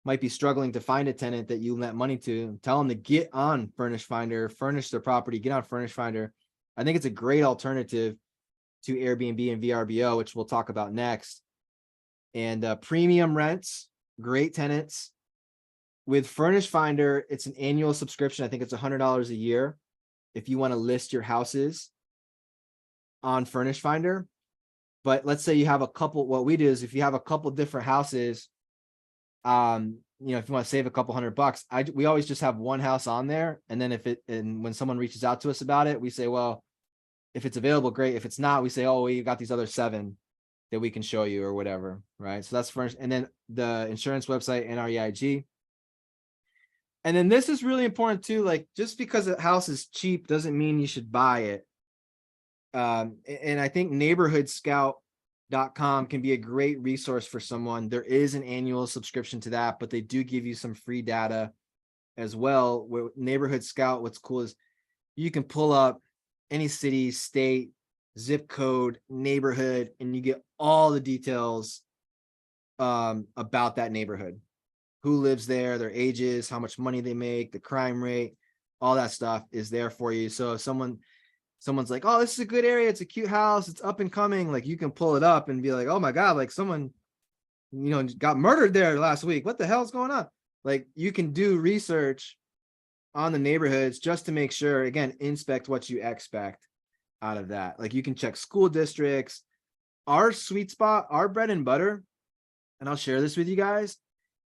[SPEAKER 1] might be struggling to find a tenant that you lent money to, tell them to get on Furnish Finder, furnish their property, get on Furnish Finder. I think it's a great alternative to Airbnb and VRBO, which we'll talk about next. And premium rents, great tenants. With Furnish Finder, it's an annual subscription. I think it's $100 a year if you want to list your houses on Furnish Finder. But let's say you have a couple, what we do is if you have a couple different houses, you know, if you want to save a couple $100, we always just have one house on there. And then and when someone reaches out to us about it, we say, well, if it's available, great. If it's not, we say, oh, well, you got these other 7 that we can show you or whatever. Right. So that's Furnish. And then the insurance website, NREIG. And then this is really important too. Like just because a house is cheap doesn't mean you should buy it. And I think neighborhoodscout.com can be a great resource for someone. There is an annual subscription to that, but they do give you some free data as well. With Neighborhood Scout, what's cool is you can pull up any city, state, zip code, neighborhood, and you get all the details about that neighborhood. Who lives there, their ages, how much money they make, the crime rate, all that stuff is there for you. So if someone's like, oh, this is a good area, it's a cute house, it's up and coming, like you can pull it up and be like, oh my God, like someone, you know, got murdered there last week. What the hell's going on? Like you can do research on the neighborhoods just to make sure, again, inspect what you expect out of that. Like you can check school districts. Our sweet spot, our bread and butter, and I'll share this with you guys,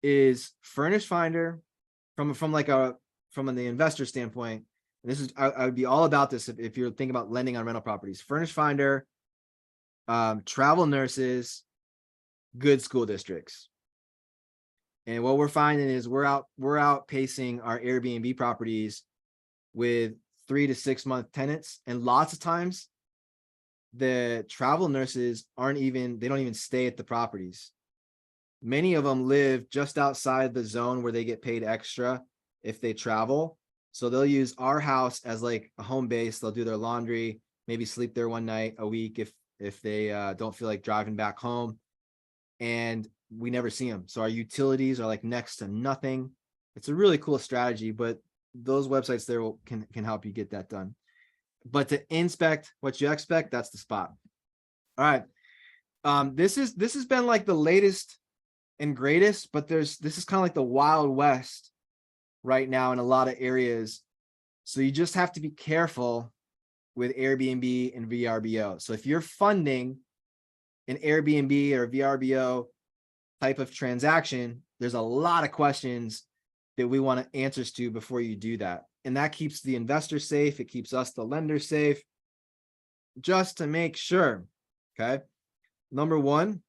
[SPEAKER 1] is Furnish Finder from the investor standpoint. And this is, I would be all about this if you're thinking about lending on rental properties. Furnish Finder, travel nurses, good school districts. And what we're finding is we're outpacing our Airbnb properties with 3 to 6 month tenants. And lots of times the travel nurses they don't even stay at the properties. Many of them live just outside the zone where they get paid extra if they travel. So they'll use our house as like a home base. They'll do their laundry, maybe sleep there one night a week if they don't feel like driving back home. And we never see them. So our utilities are like next to nothing. It's a really cool strategy, but those websites there can help you get that done. But to inspect what you expect, that's the spot. All right. This has been like the latest and greatest, but this is kind of like the Wild West right now in a lot of areas. So you just have to be careful with Airbnb and VRBO. So if you're funding an Airbnb or VRBO type of transaction, there's a lot of questions that we want answers to before you do that. And that keeps the investor safe. It keeps us, the lender, safe, just to make sure. Okay. Number one,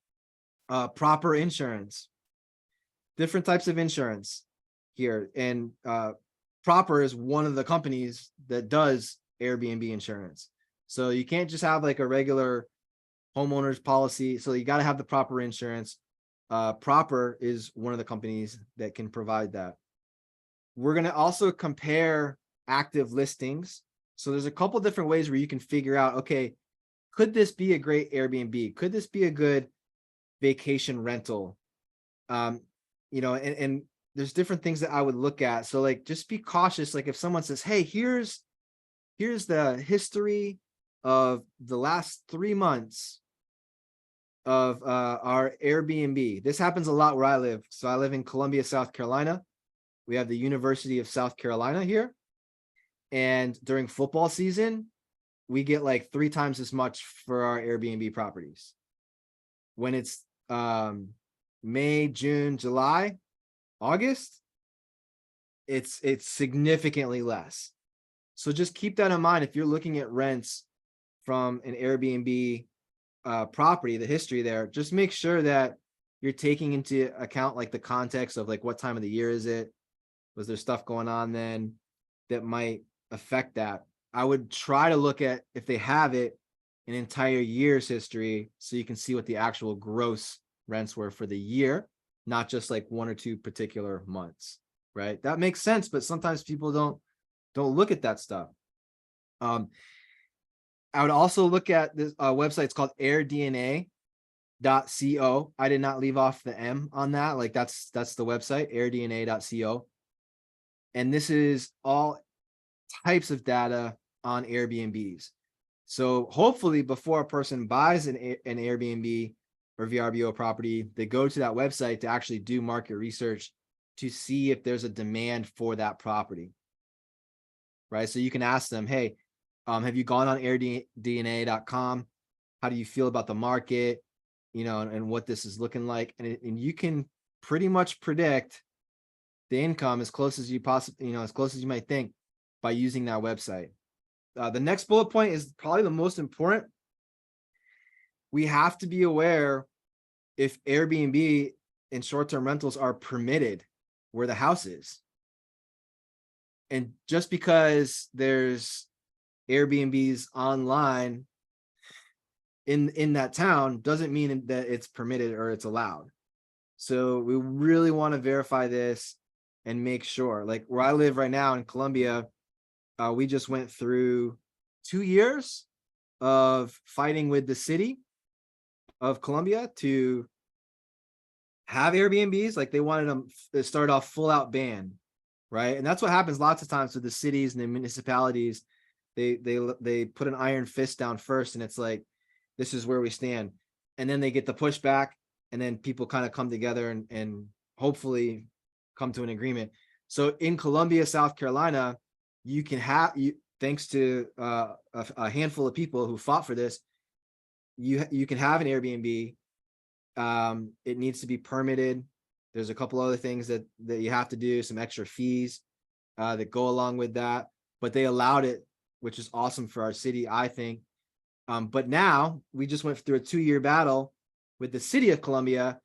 [SPEAKER 1] proper insurance. Different types of insurance here. And Proper is one of the companies that does Airbnb insurance. So you can't just have like a regular homeowner's policy. So you got to have the proper insurance. Proper is one of the companies that can provide that. We're going to also compare active listings. So there's a couple different ways where you can figure out, okay, could this be a great Airbnb? Could this be a good vacation rental? You know, and there's different things that I would look at. So like, just be cautious. Like if someone says, hey, here's the history of the last 3 months of our Airbnb. This happens a lot where I live. So I live in Columbia, South Carolina. We have the University of South Carolina here. And during football season, we get like 3 times as much for our Airbnb properties. When it's May, June, July, August, it's significantly less. So just keep that in mind if you're looking at rents from an Airbnb property, the history there. Just make sure that you're taking into account like the context of like what time of the year is it? Was there stuff going on then that might affect that? I would try to look at, if they have it, an entire year's history so you can see what the actual gross rents were for the year, not just like 1 or 2 particular months, right? That makes sense, but sometimes people don't look at that stuff. I would also look at this website. It's called airdna.co. I did not leave off the M on that. Like that's the website, airdna.co. And this is all types of data on Airbnbs. So hopefully before a person buys an Airbnb or VRBO property, they go to that website to actually do market research to see if there's a demand for that property, right? So you can ask them, hey, have you gone on airdna.com? How do you feel about the market, and what this is looking like? And you can pretty much predict the income as close as you possibly, as close as you might think by using that website. The next bullet point is probably the most important. We have to be aware if Airbnb and short-term rentals are permitted where the house is. And just because there's Airbnbs online in that town doesn't mean that it's permitted or it's allowed. So we really want to verify this and make sure. Like where I live right now in Colombia, we just went through 2 years of fighting with the city of Colombia to have Airbnbs. Like they wanted them to start off full out ban, right? And that's what happens lots of times with the cities and the municipalities. They put an iron fist down first, and it's like, this is where we stand. And then they get the pushback, and then people kind of come together and hopefully come to an agreement. So in Columbia, South Carolina, you can have, thanks to a handful of people who fought for this, you can have an Airbnb. It needs to be permitted. There's a couple other things that you have to do, some extra fees that go along with that, but they allowed it, which is awesome for our city, I think. But now we just went through a 2-year battle with the city of Columbia,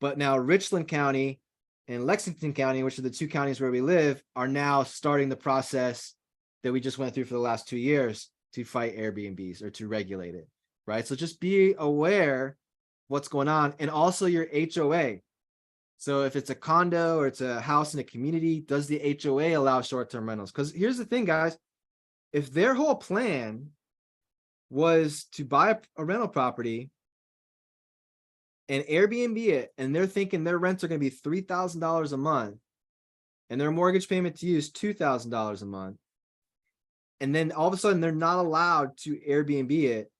[SPEAKER 1] but now Richland County and Lexington County, which are the 2 counties where we live, are now starting the process that we just went through for the last 2 years to fight Airbnbs or to regulate it, right? So just be aware what's going on, and also your HOA. So if it's a condo or it's a house in a community, does the HOA allow short-term rentals? Because here's the thing, guys, if their whole plan was to buy a rental property and Airbnb it, and they're thinking their rents are going to be $3,000 a month, and their mortgage payment to you is $2,000 a month, and then all of a sudden they're not allowed to Airbnb it,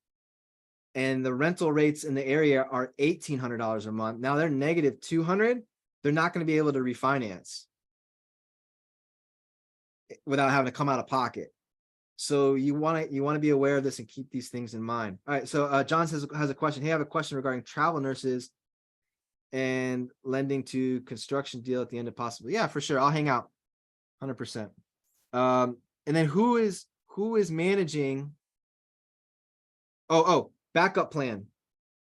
[SPEAKER 1] and the rental rates in the area are $1,800 a month. Now they're negative 200. They're not going to be able to refinance without having to come out of pocket. So you want to be aware of this and keep these things in mind. All right. So John has a question. Hey, I have a question regarding travel nurses and lending to construction deal at the end of possible. Yeah, for sure. I'll hang out 100%. And then who is managing? Backup plan.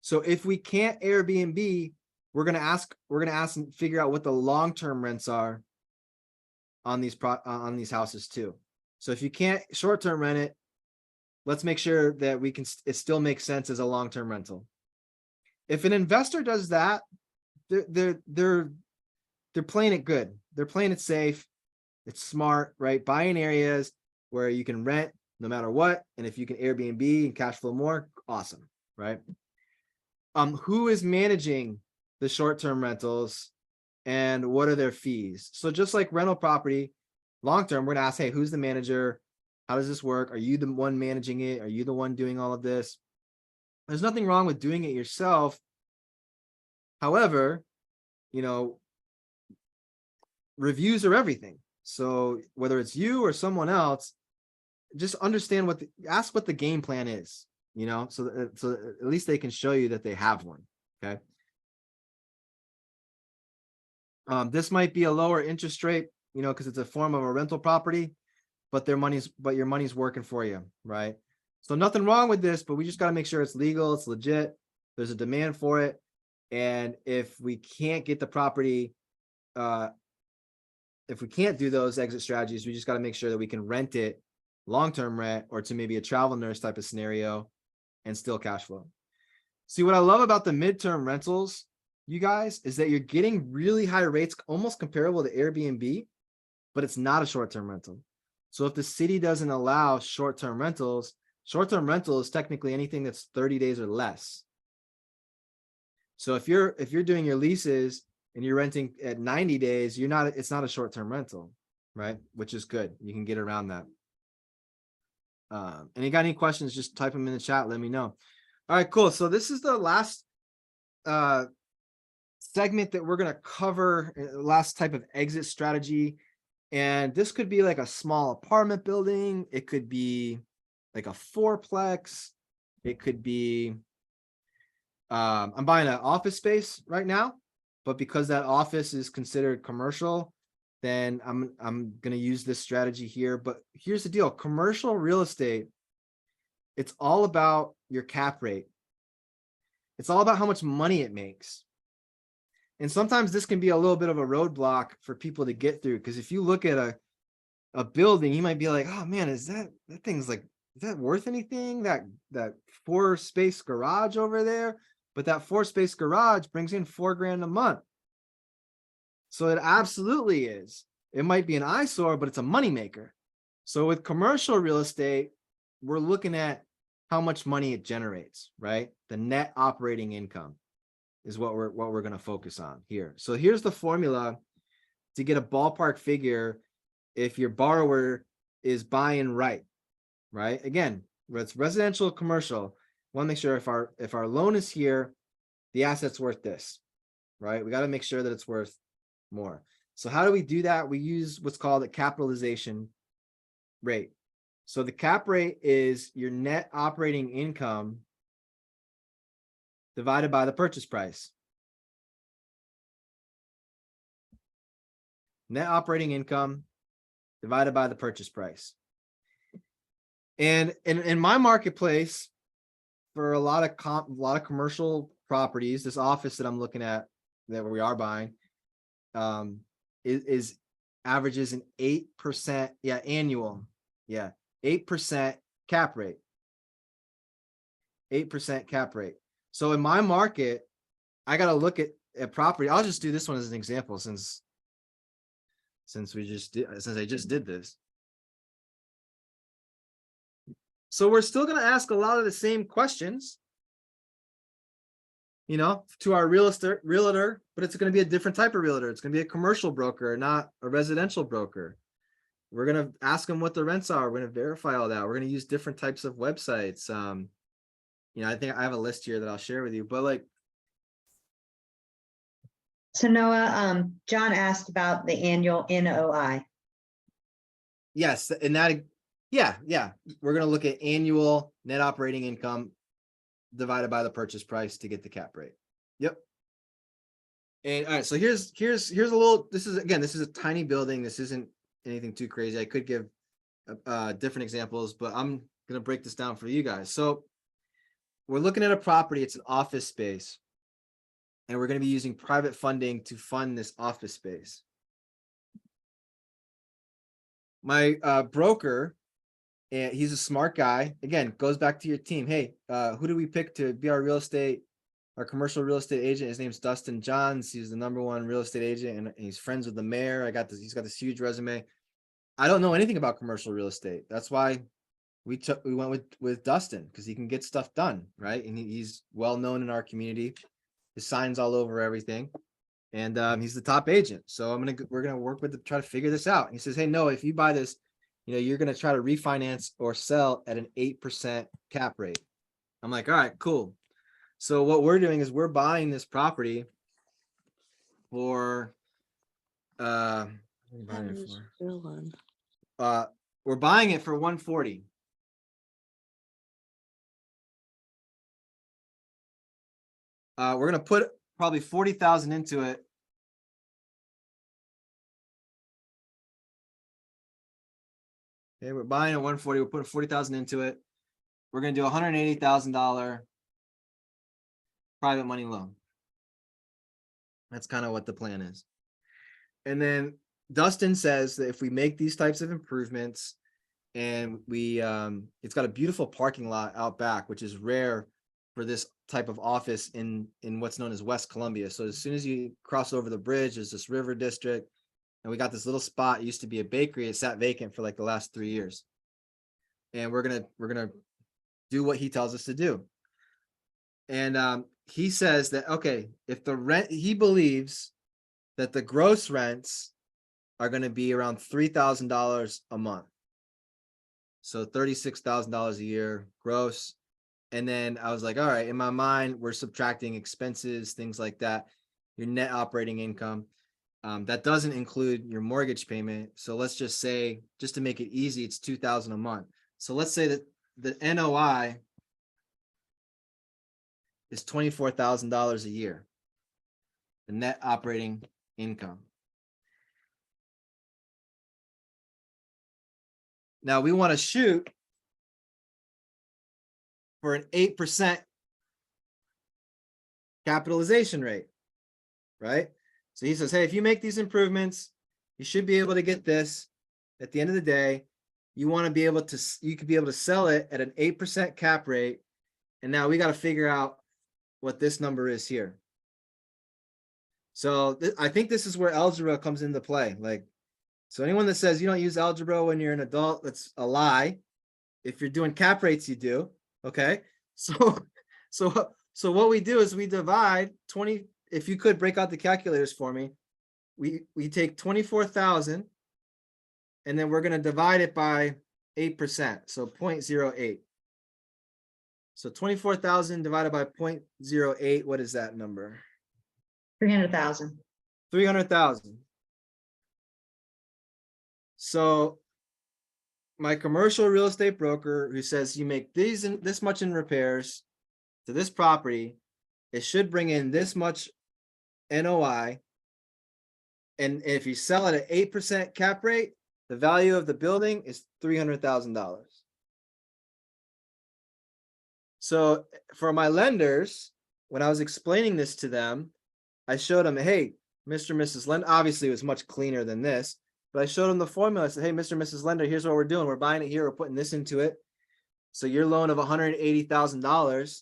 [SPEAKER 1] So if we can't Airbnb, we're gonna ask and figure out what the long-term rents are on these houses too. So if you can't short-term rent it, let's make sure that it still makes sense as a long-term rental. If an investor does that, they're playing it good. They're playing it safe. It's smart, right? Buying areas where you can rent no matter what, and if you can Airbnb and cash flow more, awesome, right? Who is managing the short-term rentals and what are their fees? So just like rental property, long-term, we're gonna ask, hey, who's the manager? How does this work? Are you the one managing it? Are you the one doing all of this? There's nothing wrong with doing it yourself. However, reviews are everything. So whether it's you or someone else, just understand ask what the game plan is, so at least they can show you that they have one. Okay. This might be a lower interest rate, because it's a form of a rental property, but your money's working for you, right? So nothing wrong with this, but we just got to make sure it's legal, it's legit, there's a demand for it. And if we can't get the property, if we can't do those exit strategies, we just got to make sure that we can rent it long-term rent or to maybe a travel nurse type of scenario and still cash flow. See, what I love about the midterm rentals, you guys, is that you're getting really high rates, almost comparable to Airbnb, but it's not a short-term rental. So if the city doesn't allow short-term rentals is technically anything that's 30 days or less. So if you're doing your leases and you're renting at 90 days, it's not a short-term rental, right? Which is good. You can get around that. And you got any questions, just type them in the chat, let me know. All right, cool. So this is the last segment that we're going to cover, last type of exit strategy. And this could be like a small apartment building. It could be like a fourplex. It could be, I'm buying an office space right now, but because that office is considered commercial, then I'm going to use this strategy here. But here's the deal. Commercial real estate, it's all about your cap rate. It's all about how much money it makes. And sometimes this can be a little bit of a roadblock for people to get through. Because if you look at a building, you might be like, oh man, is that thing's like, is that worth anything? That 4-space garage over there? But that 4-space garage brings in $4,000 a month. So it absolutely is. It might be an eyesore, but it's a moneymaker. So with commercial real estate, we're looking at how much money it generates, right? The net operating income is what we're going to focus on here. So here's the formula to get a ballpark figure if your borrower is buying right? Again, it's residential, commercial. Want to make sure if our loan is here, the asset's worth this, right? We got to make sure that it's worth more. So how do we do that? We use what's called a capitalization rate. So the cap rate is your net operating income divided by the purchase price. Net operating income divided by the purchase price. And in my marketplace, for a lot of commercial properties, this office that I'm looking at that we are buying, is averages an 8%, annual, 8% cap rate. 8% cap rate. So in my market, I got to look at property. I'll just do this one as an example since I just did this. So we're still going to ask a lot of the same questions, to our realtor, but it's going to be a different type of realtor. It's going to be a commercial broker, not a residential broker. We're going to ask them what the rents are. We're going to verify all that. We're going to use different types of websites. I think I have a list here that I'll share with you, but
[SPEAKER 4] So Noah, John asked about the annual NOI.
[SPEAKER 1] Yes, and that, we're going to look at annual net operating income divided by the purchase price to get the cap rate. Yep. And all right, so here's a little, this is a tiny building. This isn't anything too crazy. I could give different examples, but I'm going to break this down for you guys. So we're looking at a property. It's an office space, and we're going to be using private funding to fund this office space. My broker, and he's a smart guy. Again, goes back to your team. Hey, who do we pick to be our commercial real estate agent? His name's Dustin Johns. He's the #1 real estate agent, and he's friends with the mayor. He's got this huge resume. I don't know anything about commercial real estate. That's why we went with Dustin, because he can get stuff done, right? And he's well known in our community. His sign's all over everything, and he's the top agent. So we're gonna work with try to figure this out. And he says, hey, no, if you buy this, you're gonna try to refinance or sell at an 8% cap rate. I'm like, all right, cool. So what we're doing is we're buying this property for we're buying it for $140. We're gonna put probably $40,000 into it. Okay, we're buying at 140. We're putting 40,000 into it. We're gonna do a $180,000 private money loan. That's kind of what the plan is. And then Dustin says that if we make these types of improvements and we it's got a beautiful parking lot out back, which is rare for this type of office in what's known as West Columbia. So as soon as you cross over the bridge, there's this river district, and we got this little spot. It used to be a bakery. It sat vacant for like the last 3 years, and we're gonna do what he tells us to do. And he says that, okay, if the rent, he believes that the gross rents are going to be around $3,000 a month. So $36,000 a year gross. And then I was like, all right, in my mind, we're subtracting expenses, things like that, your net operating income. That doesn't include your mortgage payment. So let's just say, just to make it easy, it's $2,000 a month. So let's say that the NOI is $24,000 a year, the net operating income. Now we want to shoot for an 8% capitalization rate, right? So he says, hey, if you make these improvements, you should be able to get this at the end of the day. You want to be able to, you could be able to sell it at an 8% cap rate. And now we got to figure out what this number is here. So I think this is where algebra comes into play. Like, so anyone that says you don't use algebra when you're an adult, that's a lie. If you're doing cap rates, you do. Okay. So what we do is we divide 20. If you could break out the calculators for me, we take 24,000 and then we're going to divide it by 8%. So 0.08. So 24,000 divided by 0.08. What is that number?
[SPEAKER 4] 300,000.
[SPEAKER 1] 300,000. So my commercial real estate broker who says you make this much in repairs to this property, it should bring in this much NOI. And if you sell it at 8% cap rate, the value of the building is $300,000. So for my lenders, when I was explaining this to them, I showed them, hey, Mr. and Mrs. Lender, obviously it was much cleaner than this, but I showed them the formula. I said, hey, Mr. and Mrs. Lender, here's what we're doing. We're buying it here. We're putting this into it. So your loan of $180,000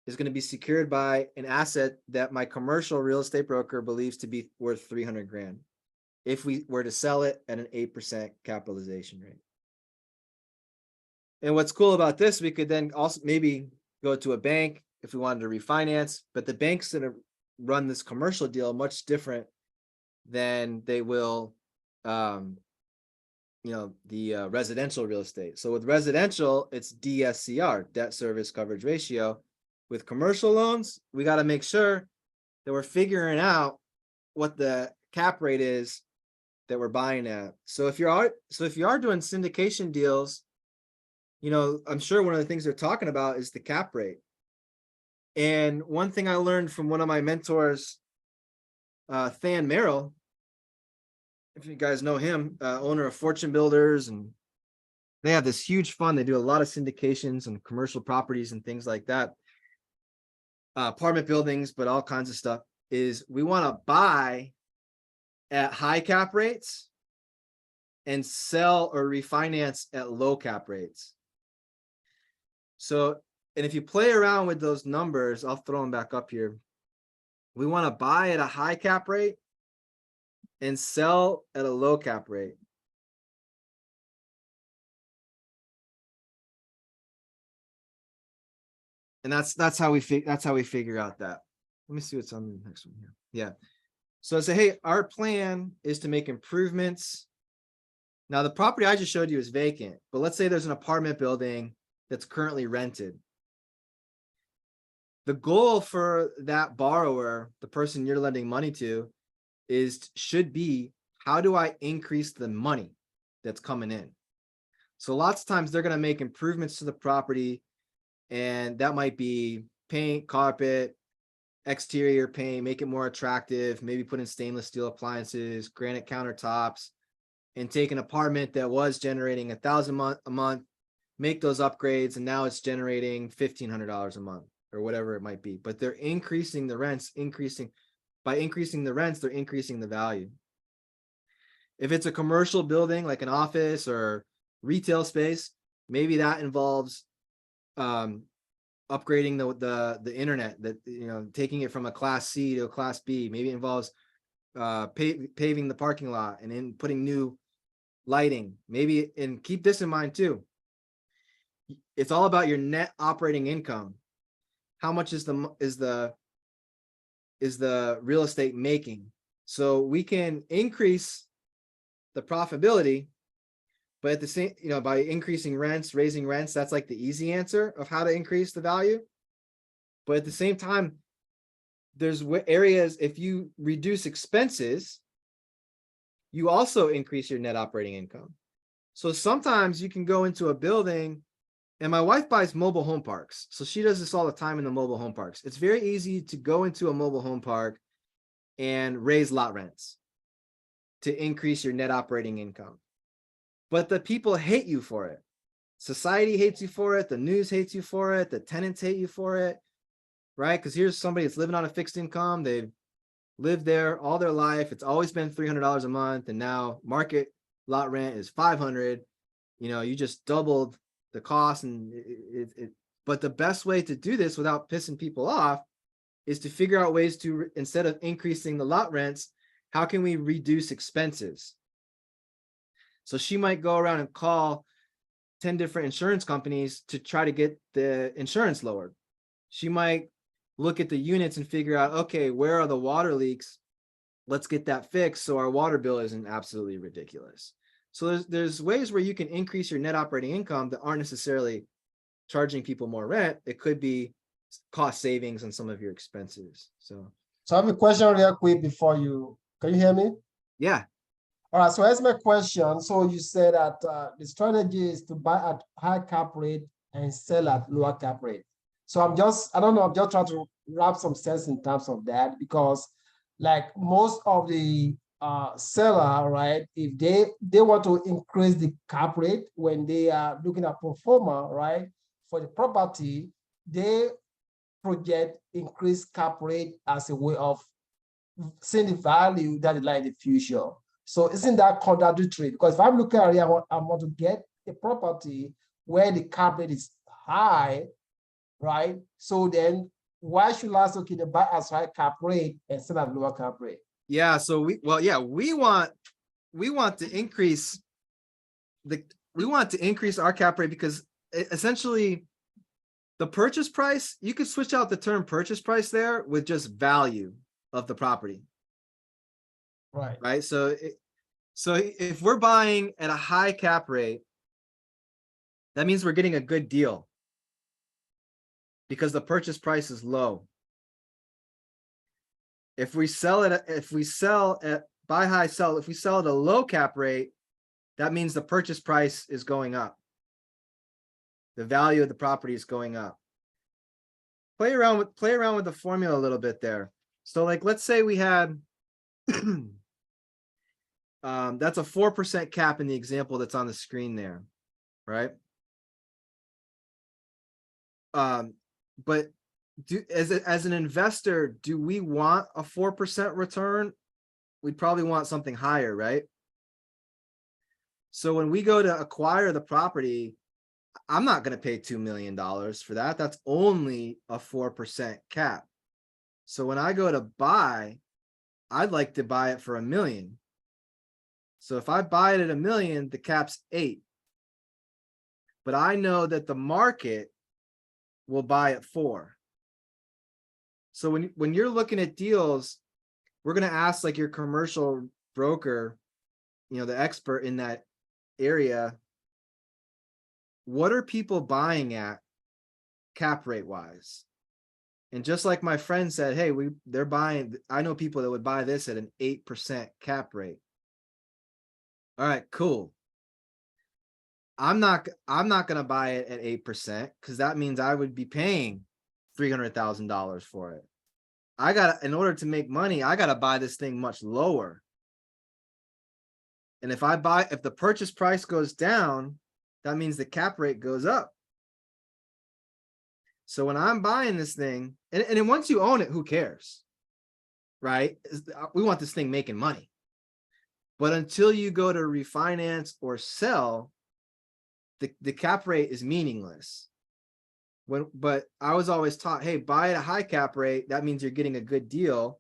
[SPEAKER 1] is going to be secured by an asset that my commercial real estate broker believes to be worth 300 grand. If we were to sell it at an 8% capitalization rate. And what's cool about this, we could then also maybe go to a bank if we wanted to refinance, but the bank's going to run this commercial deal much different than they will, the residential real estate. So with residential, it's DSCR, debt service coverage ratio. With commercial loans, we got to make sure that we're figuring out what the cap rate is that we're buying at. So if you are doing syndication deals, I'm sure one of the things they're talking about is the cap rate. And one thing I learned from one of my mentors, Than Merrill, if you guys know him, owner of Fortune Builders, and they have this huge fund. They do a lot of syndications and commercial properties and things like that, apartment buildings, but all kinds of stuff. Is we want to buy at high cap rates and sell or refinance at low cap rates. So, and if you play around with those numbers, I'll throw them back up here. We want to buy at a high cap rate and sell at a low cap rate. And that's how we figure out that. Let me see what's on the next one here. Yeah. So I say, hey, our plan is to make improvements. Now the property I just showed you is vacant, but let's say there's an apartment building that's currently rented. The goal for that borrower, the person you're lending money to, should be, how do I increase the money that's coming in? So lots of times they're going to make improvements to the property, and that might be paint, carpet, exterior paint, make it more attractive, maybe put in stainless steel appliances, granite countertops, and take an apartment that was generating $1,000 a month, make those upgrades, and now it's generating $1,500 a month or whatever it might be. But they're increasing the rents, by increasing the rents, they're increasing the value. If it's a commercial building like an office or retail space. Maybe that involves upgrading the internet, that, you know, taking it from a class C to a class B. Maybe it involves paving the parking lot and then putting new lighting. Maybe, and keep this in mind too, it's all about your net operating income. How much is the real estate making? So we can increase the profitability, but at the same, you know, by increasing rents, raising rents, that's like the easy answer of how to increase the value. But at the same time, there's areas, if you reduce expenses, you also increase your net operating income. So sometimes you can go into a building, and my wife buys mobile home parks, so she does this all the time in the mobile home parks. It's very easy to go into a mobile home park and raise lot rents to increase your net operating income. But the people hate you for it. Society hates you for it. The news hates you for it. The tenants hate you for it, right? Because here's somebody that's living on a fixed income. They've lived there all their life. It's always been $300 a month. And now market lot rent is $500. You know, you just doubled the cost. And but the best way to do this without pissing people off is to figure out ways to, instead of increasing the lot rents, how can we reduce expenses? So she might go around and call 10 different insurance companies to try to get the insurance lowered. She might look at the units and figure out, okay, where are the water leaks? Let's get that fixed so our water bill isn't absolutely ridiculous. So there's ways where you can increase your net operating income that aren't necessarily charging people more rent. It could be cost savings on some of your expenses. So
[SPEAKER 3] I have a question real quick before you, can you hear me?
[SPEAKER 1] yeah.
[SPEAKER 3] All right, so here's my question. So you said that the strategy is to buy at high cap rate and sell at lower cap rate. So I'm just trying to wrap some sense in terms of that, because like most of the seller, right, if they want to increase the cap rate when they are looking at pro forma, right, for the property, they project increased cap rate as a way of seeing the value that they like in the future. So isn't that contradictory? Because if I'm looking at it, I want to get a property where the cap rate is high, right? So then why should I look at the buy as high cap rate instead of lower cap rate?
[SPEAKER 1] Yeah. So we want to increase our cap rate, because essentially the purchase price, you could switch out the term purchase price there with just value of the property. Right. So if we're buying at a high cap rate, that means we're getting a good deal because the purchase price is low. If we sell at buy high, sell, if we sell at a low cap rate, that means the purchase price is going up. The value of the property is going up. Play around with the formula a little bit there. So like, let's say we had that's a 4% cap in the example that's on the screen there, right? But as an investor, do we want a 4% return? We'd probably want something higher, right? So when we go to acquire the property, I'm not going to pay $2 million for that. That's only a 4% cap. So when I go to buy, I'd like to buy it for $1 million. So if I buy it at $1 million, the cap's 8. But I know that the market will buy at 4. So when you're looking at deals, we're going to ask like your commercial broker, you know, the expert in that area, what are people buying at cap rate wise? And just like my friend said, hey, they're buying, I know people that would buy this at an 8% cap rate. All right, cool. I'm not going to buy it at 8% because that means I would be paying $300,000 for it. In order to make money, I got to buy this thing much lower. And if the purchase price goes down, that means the cap rate goes up. So when I'm buying this thing, and then once you own it, who cares? Right? We want this thing making money. But until you go to refinance or sell, the cap rate is meaningless. But I was always taught, hey, buy at a high cap rate. That means you're getting a good deal.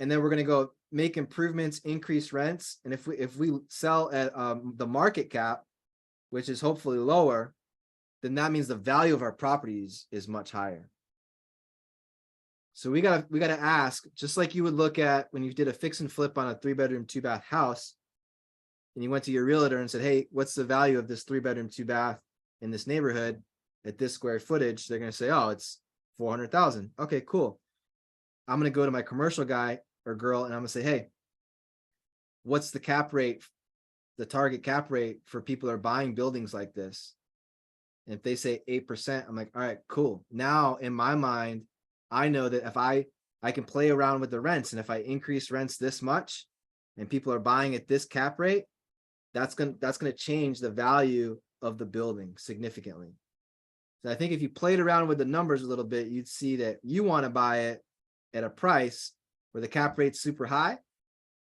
[SPEAKER 1] And then we're going to go make improvements, increase rents. And if we sell at the market cap, which is hopefully lower, then that means the value of our properties is much higher. So we gotta ask, just like you would look at when you did a fix and flip on a 3-bedroom, 2-bath house, and you went to your realtor and said, hey, what's the value of this 3-bedroom, 2-bath in this neighborhood at this square footage? They're gonna say, oh, it's 400,000. Okay, cool. I'm gonna go to my commercial guy or girl and I'm gonna say, hey, what's the cap rate, the target cap rate for people who are buying buildings like this? And if they say 8%, I'm like, all right, cool. Now in my mind, I know that if I can play around with the rents, and if I increase rents this much and people are buying at this cap rate, that's gonna change the value of the building significantly. So I think if you played around with the numbers a little bit, you'd see that you want to buy it at a price where the cap rate's super high,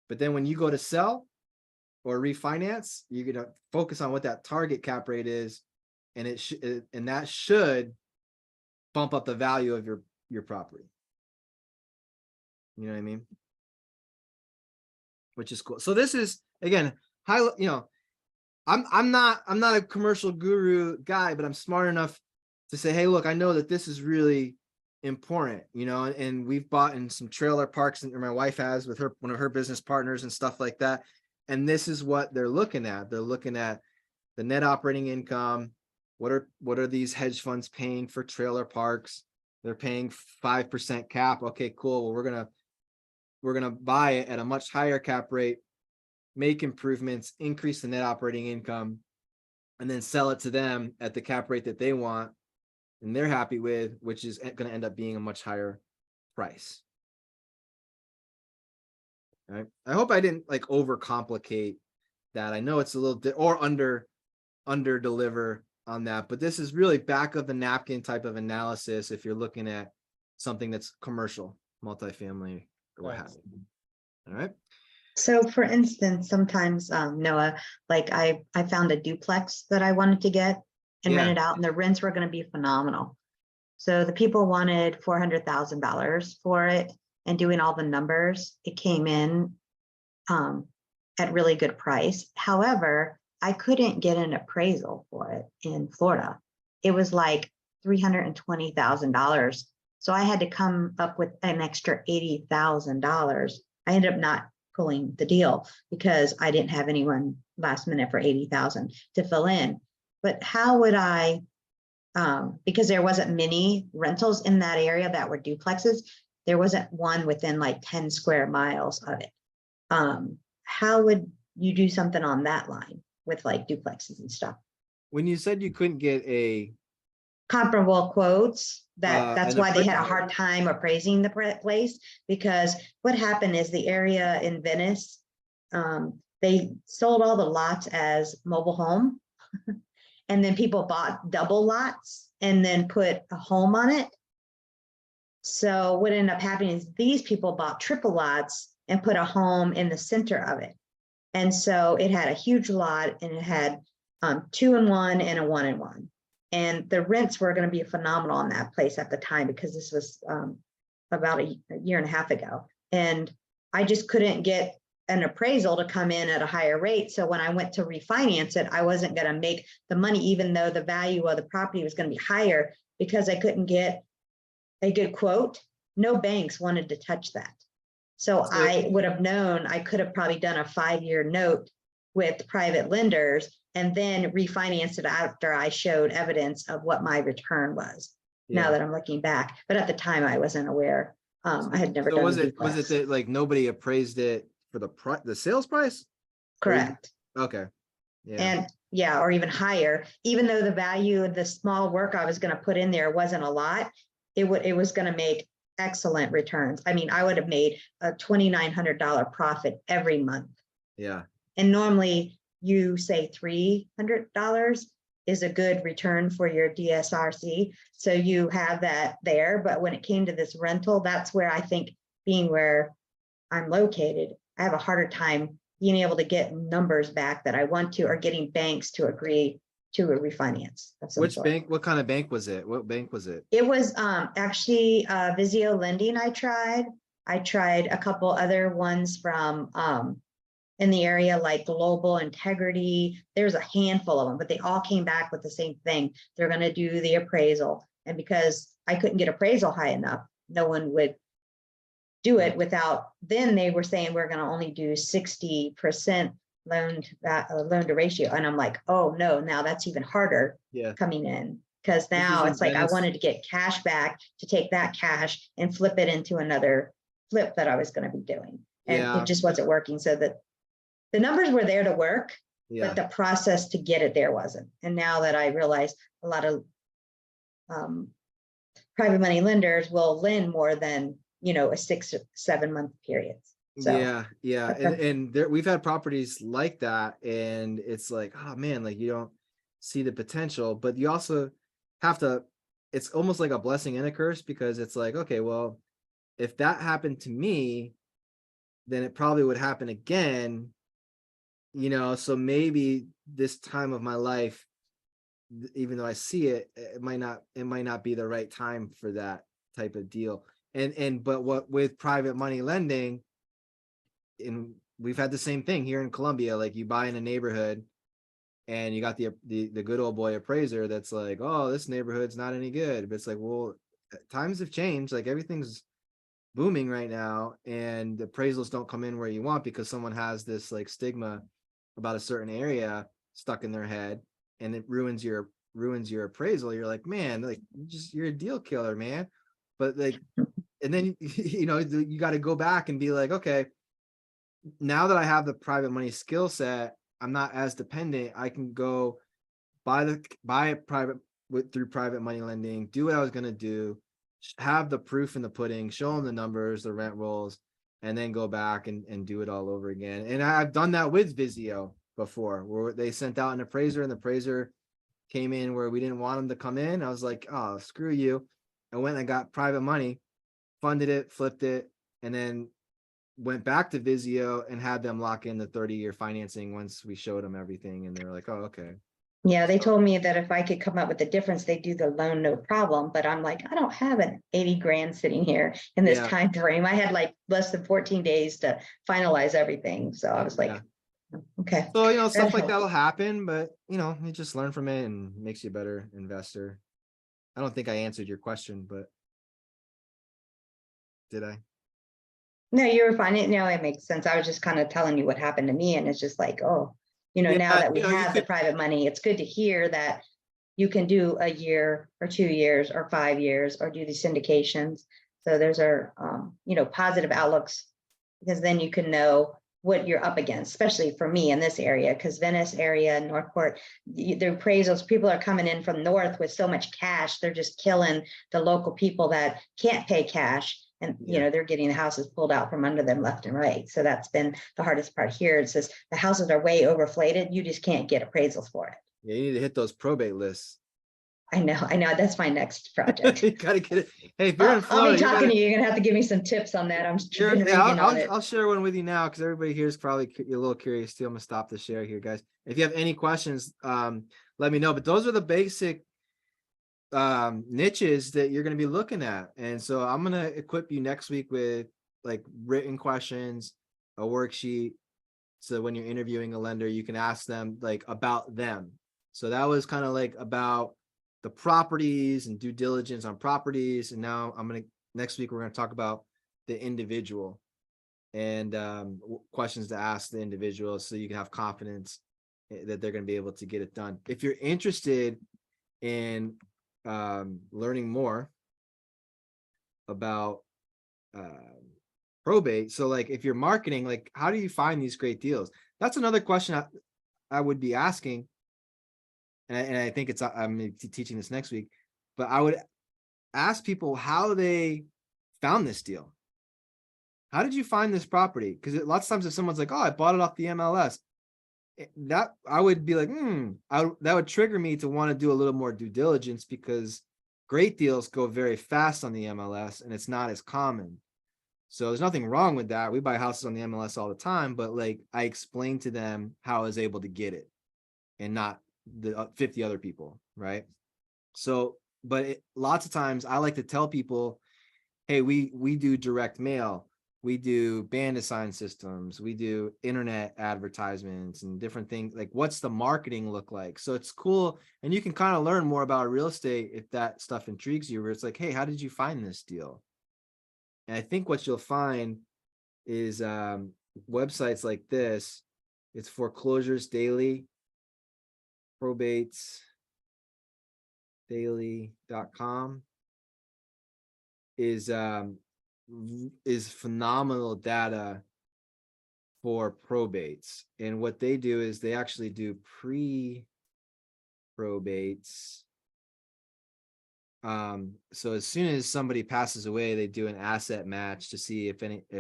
[SPEAKER 1] but then when you go to sell or refinance, you're gonna focus on what that target cap rate is, and that should bump up the value of your property. You know what I mean? Which is cool. So this is, again, I'm not a commercial guru guy, but I'm smart enough to say, hey, look, I know that this is really important, and we've bought in some trailer parks, and my wife has with one of her business partners and stuff like that. And this is what they're looking at. They're looking at the net operating income. What are these hedge funds paying for trailer parks? They're paying 5% cap. Okay, cool. Well, we're gonna buy it at a much higher cap rate, make improvements, increase the net operating income, and then sell it to them at the cap rate that they want and they're happy with, which is going to end up being a much higher price. All right. I hope I didn't like overcomplicate that. I know it's a little or under deliver on that, but this is really back of the napkin type of analysis if you're looking at something that's commercial, multifamily, or what have you. All right.
[SPEAKER 4] So for instance, sometimes Noah, like I found a duplex that I wanted to get and rent it out, and the rents were going to be phenomenal. So the people wanted $400,000 for it, and doing all the numbers, it came in at really good price. However, I couldn't get an appraisal for it in Florida. It was like $320,000. So I had to come up with an extra $80,000. I ended up not pulling the deal because I didn't have anyone last minute for $80,000 to fill in. But how would I, because there wasn't many rentals in that area that were duplexes, there wasn't one within like 10 square miles of it. How would you do something on that line with like duplexes and stuff?
[SPEAKER 1] When you said you couldn't get a
[SPEAKER 4] comparable quotes, that's why they had a
[SPEAKER 1] appraisal.
[SPEAKER 4] hard time appraising the place, because what happened is the area in Venice, they sold all the lots as mobile home. And then people bought double lots and then put a home on it. So what ended up happening is these people bought triple lots and put a home in the center of it. And so it had a huge lot, and it had 2-in-1 and a 1-in-1. And the rents were going to be phenomenal on that place at the time, because this was about a year and a half ago. And I just couldn't get an appraisal to come in at a higher rate. So when I went to refinance it, I wasn't going to make the money, even though the value of the property was going to be higher, because I couldn't get a good quote. No banks wanted to touch that. So I would have known I could have probably done a 5-year note with private lenders and then refinance it after I showed evidence of what my return was. Yeah. Now that I'm looking back, but at the time I wasn't aware. I had never done.
[SPEAKER 1] Was it that like nobody appraised it for the sales price?
[SPEAKER 4] Correct.
[SPEAKER 1] Okay. Yeah.
[SPEAKER 4] And yeah, or even higher, even though the value of the small work I was going to put in there wasn't a lot, it was going to make excellent returns. I mean, I would have made a $2,900 profit every month.
[SPEAKER 1] Yeah.
[SPEAKER 4] And normally you say $300 is a good return for your DSRC. So you have that there. But when it came to this rental, that's where I think, being where I'm located, I have a harder time being able to get numbers back that I want to, or getting banks to agree to a refinance of some
[SPEAKER 1] Which
[SPEAKER 4] sort.
[SPEAKER 1] bank, what kind of bank was it? What bank was it?
[SPEAKER 4] It was actually Visio Lending I tried. I tried a couple other ones from in the area like Global Integrity. There's a handful of them, but they all came back with the same thing. They're going to do the appraisal. And because I couldn't get appraisal high enough, no one would do it without, then they were saying we're going to only do 60% loan to ratio. And I'm like, oh no, now that's even harder
[SPEAKER 1] Yeah.
[SPEAKER 4] coming in. Because now
[SPEAKER 1] in
[SPEAKER 4] it's like I
[SPEAKER 1] Venice.
[SPEAKER 4] wanted to get cash back to take that cash and flip it into another flip that I was going to be doing. And
[SPEAKER 1] Yeah.
[SPEAKER 4] it just wasn't working. So that the numbers were there to work,
[SPEAKER 1] Yeah.
[SPEAKER 4] but the process to get it there wasn't. And now that I realize a lot of private money lenders will lend more than, you know, a 6 or 7 month period. So
[SPEAKER 1] Yeah. And there, we've had properties like that, and it's like, oh man, like you don't see the potential, but you also have to, it's almost like a blessing and a curse, because it's like, okay, well, if that happened to me, then it probably would happen again, you know, so maybe this time of my life, even though I see it, it might not be the right time for that type of deal. But what with private money lending, and we've had the same thing here in Columbia, like you buy in a neighborhood and you got the good old boy appraiser that's like, oh, this neighborhood's not any good. But it's like, well, times have changed, like everything's booming right now, and the appraisals don't come in where you want because someone has this like stigma about a certain area stuck in their head, and it ruins your appraisal. You're like, man, like you're a deal killer, man. But like, and then you know, you got to go back and be like, okay, now that I have the private money skill set, I'm not as dependent. I can go buy a private through private money lending, do what I was gonna do, have the proof in the pudding, show them the numbers, the rent rolls, and then go back and do it all over again. And I've done that with Visio before, where they sent out an appraiser and the appraiser came in where we didn't want him to come in. I was like, oh, screw you. I went and got private money, funded it, flipped it, and then went back to Visio and had them lock in the 30-year financing once we showed them everything. And they were like, oh, okay.
[SPEAKER 4] yeah, they told me that if I could come up with the difference, they do the loan, no problem. But I'm like, I don't have an 80 grand sitting here in this time frame. I had like less than 14 days to finalize everything. So I was like, okay.
[SPEAKER 1] So, you know, stuff like that will happen, but you know, you just learn from it and makes you a better investor. I don't think I answered your question, but did I?
[SPEAKER 4] No, you were fine. It makes sense. I was just kind of telling you what happened to me. And it's just like, oh, you know, now that we have the private money, it's good to hear that you can do a year or 2 years or 5 years or do the syndications. So those are, you know, positive outlooks, because then you can know what you're up against, especially for me in this area, because Venice area, Northport, the appraisals, people are coming in from north with so much cash. They're just killing the local people that can't pay cash. And, you know, they're getting the houses pulled out from under them left and right. So that's been the hardest part here. It says the houses are way overflated. You just can't get appraisals for it.
[SPEAKER 1] Yeah, you need to hit those probate lists.
[SPEAKER 4] I know. That's my next project.
[SPEAKER 1] You gotta get it. Hey, if you're in
[SPEAKER 4] I'll
[SPEAKER 1] Florida,
[SPEAKER 4] be talking to you. You're gonna have to give me some tips on that.
[SPEAKER 1] I'll share one with you now, because everybody here is probably a little curious too. I'm gonna stop the share here, guys. If you have any questions, let me know. But those are the basic niches that you're going to be looking at. And so I'm going to equip you next week with like written questions, a worksheet. So when you're interviewing a lender, you can ask them like about them. So that was kind of like about the properties and due diligence on properties. And now next week, we're going to talk about the individual and questions to ask the individual, so you can have confidence that they're going to be able to get it done. If you're interested in learning more about probate, so like if you're marketing, like how do you find these great deals? That's another question I would be asking, and I think I'm teaching this next week, but I would ask people how they found this deal. How did you find this property? Because lots of times if someone's like, oh, I bought it off the MLS, that I would be like, that would trigger me to want to do a little more due diligence, because great deals go very fast on the MLS and it's not as common. So there's nothing wrong with that. We buy houses on the MLS all the time, but like I explained to them how I was able to get it and not the 50 other people, right? So, but lots of times I like to tell people, hey, we do direct mail, we do band assign systems, we do internet advertisements and different things. Like, what's the marketing look like? So it's cool, and you can kind of learn more about real estate if that stuff intrigues you, where it's like, hey, how did you find this deal? And I think what you'll find is websites like this. It's Foreclosures Daily, Probates Daily.com is phenomenal data for probates. And what they do is they actually do pre-probates. So as soon as somebody passes away, they do an asset match to see if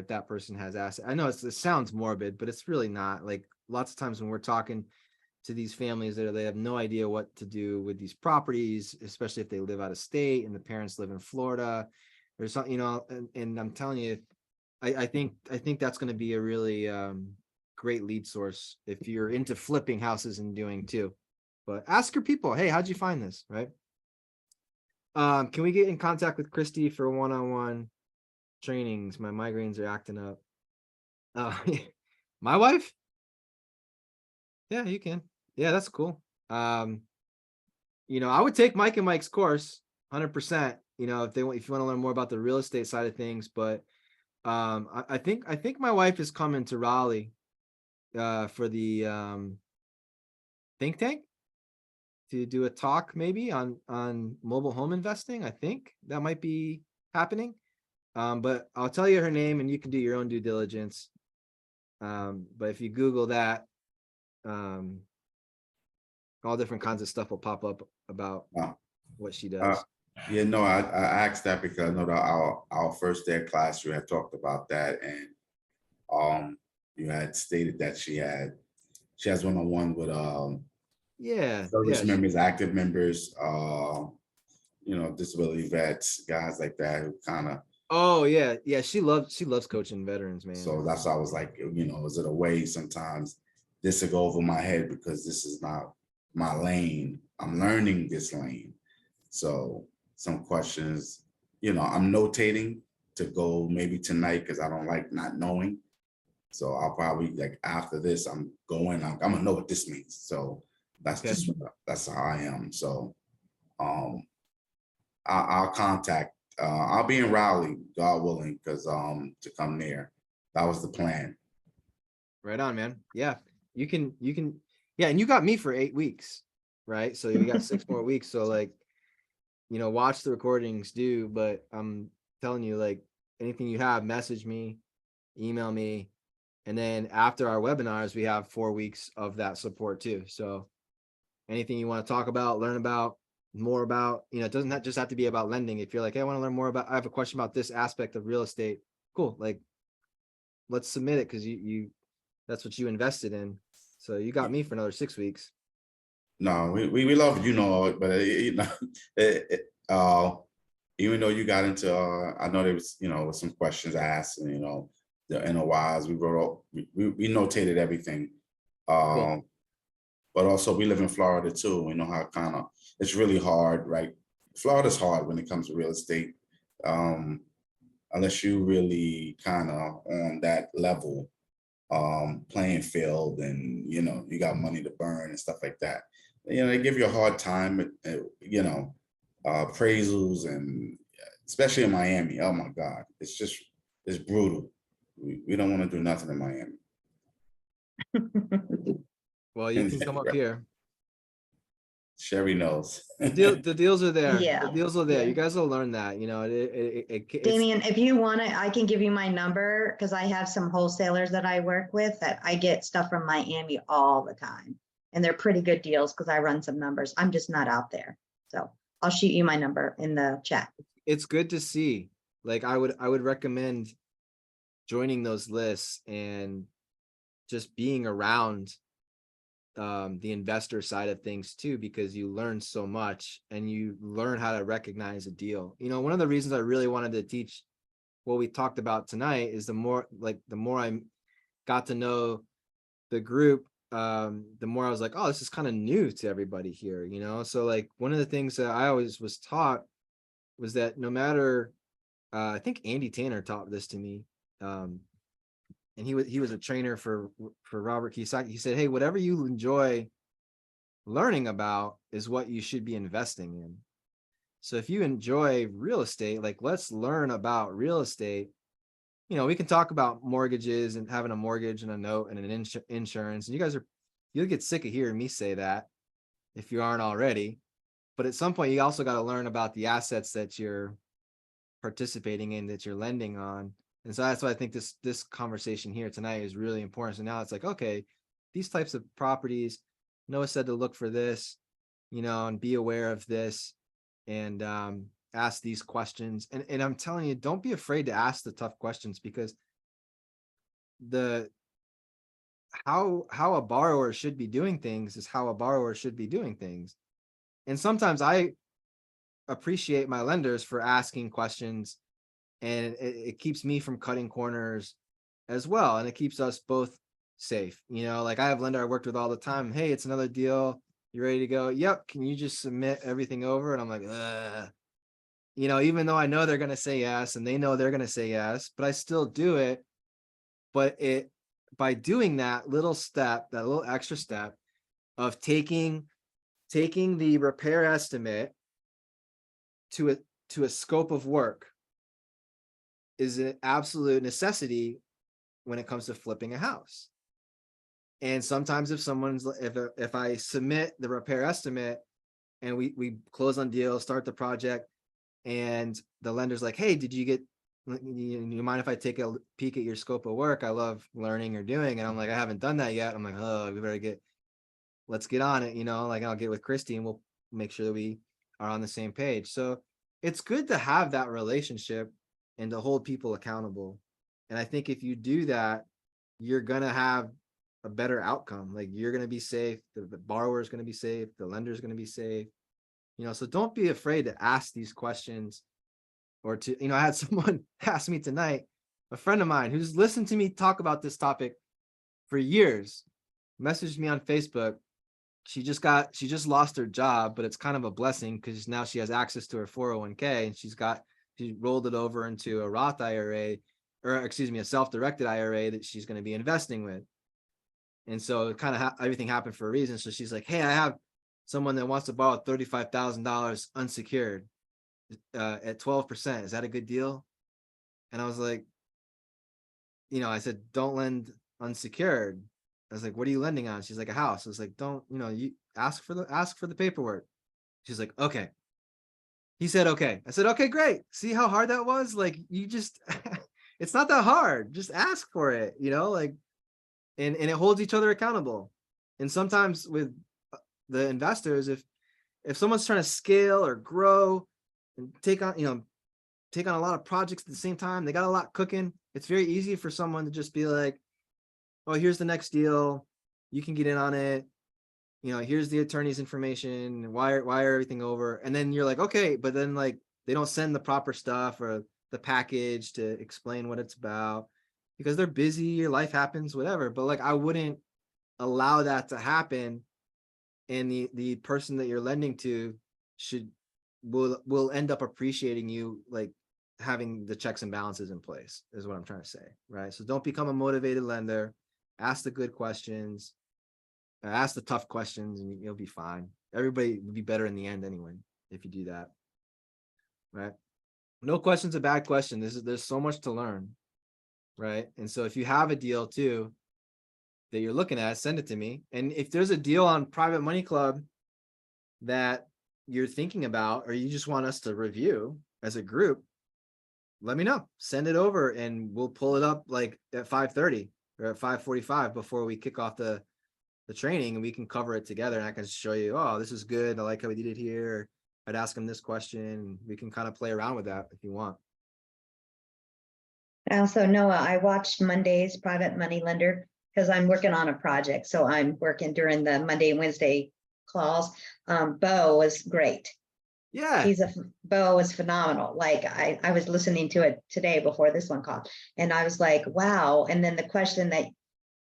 [SPEAKER 1] that person has asset. I know it sounds morbid, but it's really not. Like, lots of times when we're talking to these families that they have no idea what to do with these properties, especially if they live out of state and the parents live in Florida or something, you know, and I'm telling you, I think that's going to be a really great lead source if you're into flipping houses and doing too. But ask your people, hey, how'd you find this, right? Can we get in contact with Christy for one-on-one trainings? My migraines are acting up. My wife? Yeah, you can. Yeah, that's cool. You know, I would take Mike and Mike's course 100%, you know, if you want to learn more about the real estate side of things. But I think my wife is coming to Raleigh for the think tank to do a talk maybe on mobile home investing. I think that might be happening. But I'll tell you her name and you can do your own due diligence. But if you Google that, all different kinds of stuff will pop up about what she does.
[SPEAKER 5] Yeah, no, I asked that because I know that our first day of class, you had talked about that, and you had stated that she has one-on-one with service members, active members, you know, disability vets, guys like that who kind of.
[SPEAKER 1] Oh yeah, she loves coaching veterans, man.
[SPEAKER 5] So that's why I was like, you know, is it a way sometimes this will go over my head because this is not my lane. I'm learning this lane. So some questions, you know, I'm notating to go maybe tonight because I don't like not knowing. So I'll probably, like, after this, I'm gonna know what this means. So that's just that's how I am. So I'll contact. I'll be in Raleigh, God willing, because to come there. That was the plan.
[SPEAKER 1] Right on, man. Yeah, you can. Yeah, and you got me for 8 weeks, right? So you got 6 more weeks. So, like, you know, watch the recordings, but I'm telling you, like, anything you have, message me, email me, and then after our webinars, we have 4 weeks of that support too. So anything you want to talk about, learn about, more about, you know, it doesn't just have to be about lending. If you're like, hey, I want to learn more about, I have a question about this aspect of real estate, cool, like, let's submit it because you that's what you invested in. So you got me for another 6 weeks.
[SPEAKER 5] No, we love, you know, but you know, even though you got into, I know there was, you know, some questions asked, and, you know, the NOIs, we wrote up, we notated everything.
[SPEAKER 1] Cool.
[SPEAKER 5] But also we live in Florida too. We know how kind of, it's really hard, right? Florida's hard when it comes to real estate. Unless you really kind of on that level, playing field, and, you know, you got money to burn and stuff like that. You know, they give you a hard time, you know, appraisals, and especially in Miami. Oh my God, it's brutal. We don't want to do nothing in Miami.
[SPEAKER 1] Well, you can come up here.
[SPEAKER 5] Sherry knows.
[SPEAKER 1] The deals are there.
[SPEAKER 4] Yeah.
[SPEAKER 1] The deals are there.
[SPEAKER 4] Yeah.
[SPEAKER 1] You guys will learn that, you know,
[SPEAKER 4] Damien, if you want it, I can give you my number because I have some wholesalers that I work with that I get stuff from Miami all the time. And they're pretty good deals because I run some numbers. I'm just not out there. So I'll shoot you my number in the chat.
[SPEAKER 1] it's good to see. Like, I would recommend joining those lists and just being around the investor side of things too, because you learn so much and you learn how to recognize a deal. You know, one of the reasons I really wanted to teach what we talked about tonight is the more I got to know the group, the more I was like, oh, this is kind of new to everybody here, you know? So like one of the things that I always was taught was that no matter, I think Andy Tanner taught this to me. And he was a trainer for Robert Kiyosaki. He said, hey, whatever you enjoy learning about is what you should be investing in. So if you enjoy real estate, like let's learn about real estate. You know, we can talk about mortgages and having a mortgage and a note and an insurance. And you'll get sick of hearing me say that if you aren't already. But at some point, you also got to learn about the assets that you're participating in, that you're lending on. And so that's why I think this conversation here tonight is really important. So now it's like, okay, these types of properties, Noah said to look for this, you know, and be aware of this, and ask these questions. And I'm telling you, don't be afraid to ask the tough questions, because how a borrower should be doing things is how a borrower should be doing things. And sometimes I appreciate my lenders for asking questions, and it keeps me from cutting corners as well, and it keeps us both safe. You know, like I have lender I worked with all the time. Hey, it's another deal. You ready to go? Yep. Can you just submit everything over? And I'm like, ugh. You know, even though I know they're going to say yes, and they know they're going to say yes, but I still do it. But by doing that little step, that little extra step of taking the repair estimate to a scope of work is an absolute necessity when it comes to flipping a house. And sometimes if I submit the repair estimate and we close on deals, start the project, and the lender's like, hey, you mind if I take a peek at your scope of work? I love learning or doing. And I'm like, I haven't done that yet. I'm like, oh, let's get on it. You know, like I'll get with Christy and we'll make sure that we are on the same page. So it's good to have that relationship and to hold people accountable. And I think if you do that, you're going to have a better outcome. Like you're going to be safe. The borrower is going to be safe. The lender is going to be safe. You know, so don't be afraid to ask these questions, or to, you know, I had someone ask me tonight, a friend of mine who's listened to me talk about this topic for years, messaged me on Facebook. She just lost her job, but it's kind of a blessing because now she has access to her 401k, and she rolled it over into a Roth IRA, or excuse me, a self-directed IRA that she's going to be investing with. And so it kind of everything happened for a reason. So she's like, hey, I have someone that wants to borrow $35,000 unsecured at 12%. Is that a good deal? And I was like, you know, I said, don't lend unsecured. I was like, what are you lending on? She's like, a house. I was like, don't, you know, you ask for the paperwork. She's like, okay. He said, okay. I said, okay, great. See how hard that was? Like, you just, it's not that hard. Just ask for it, you know, like, and it holds each other accountable. And sometimes with the investors, if someone's trying to scale or grow and take on a lot of projects at the same time, they got a lot cooking, it's very easy for someone to just be like, oh, here's the next deal, you can get in on it, you know, here's the attorney's information, wire everything over. And then you're like, okay, but then like they don't send the proper stuff or the package to explain what it's about because they're busy, your life happens, whatever. But like I wouldn't allow that to happen. And the person that you're lending to will end up appreciating you, like having the checks and balances in place is what I'm trying to say, right? So don't become a motivated lender. Ask the good questions, ask the tough questions, and you'll be fine. Everybody will be better in the end anyway if you do that, right? No question's a bad question. There's so much to learn, right? And so if you have a deal too that you're looking at, send it to me. And if there's a deal on Private Money Club that you're thinking about, or you just want us to review as a group, let me know. Send it over and we'll pull it up like at 5:30 or at 5:45 before we kick off the training, and we can cover it together. And I can show you, oh, this is good. I like how we did it here. I'd ask them this question. We can kind of play around with that if you want.
[SPEAKER 4] Also, Noah, I watched Monday's Private Money Lender because I'm working on a project. So I'm working during the Monday and Wednesday calls. Bo was great.
[SPEAKER 1] Yeah.
[SPEAKER 4] Bo was phenomenal. Like I was listening to it today before this one call, and I was like, wow. And then the question that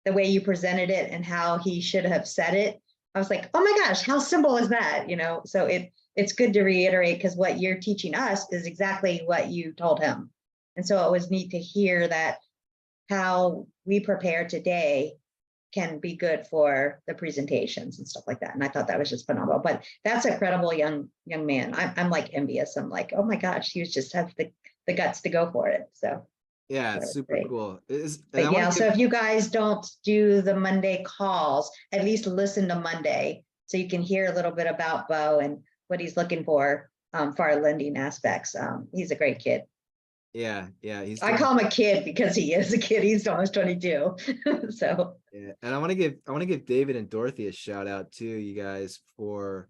[SPEAKER 4] the way you presented it and how he should have said it. I was like, oh my gosh, how simple is that? So it's good to reiterate, because what you're teaching us is exactly what you told him. And so it was neat to hear that how we prepare today can be good for the presentations and stuff like that. And I thought that was just phenomenal. But that's a credible young man. I'm like envious. I'm like, oh my gosh, he just has the guts to go for it. So
[SPEAKER 1] Yeah,
[SPEAKER 4] that
[SPEAKER 1] it's
[SPEAKER 4] was
[SPEAKER 1] super
[SPEAKER 4] great.
[SPEAKER 1] cool.
[SPEAKER 4] But yeah, so if you guys don't do the Monday calls, at least listen to Monday so you can hear a little bit about Bo and what he's looking for our lending aspects. He's a great kid.
[SPEAKER 1] Yeah,
[SPEAKER 4] I call him a kid because he is a kid. He's almost 22. So
[SPEAKER 1] yeah, and I want to give David and Dorothy a shout out too, you guys, for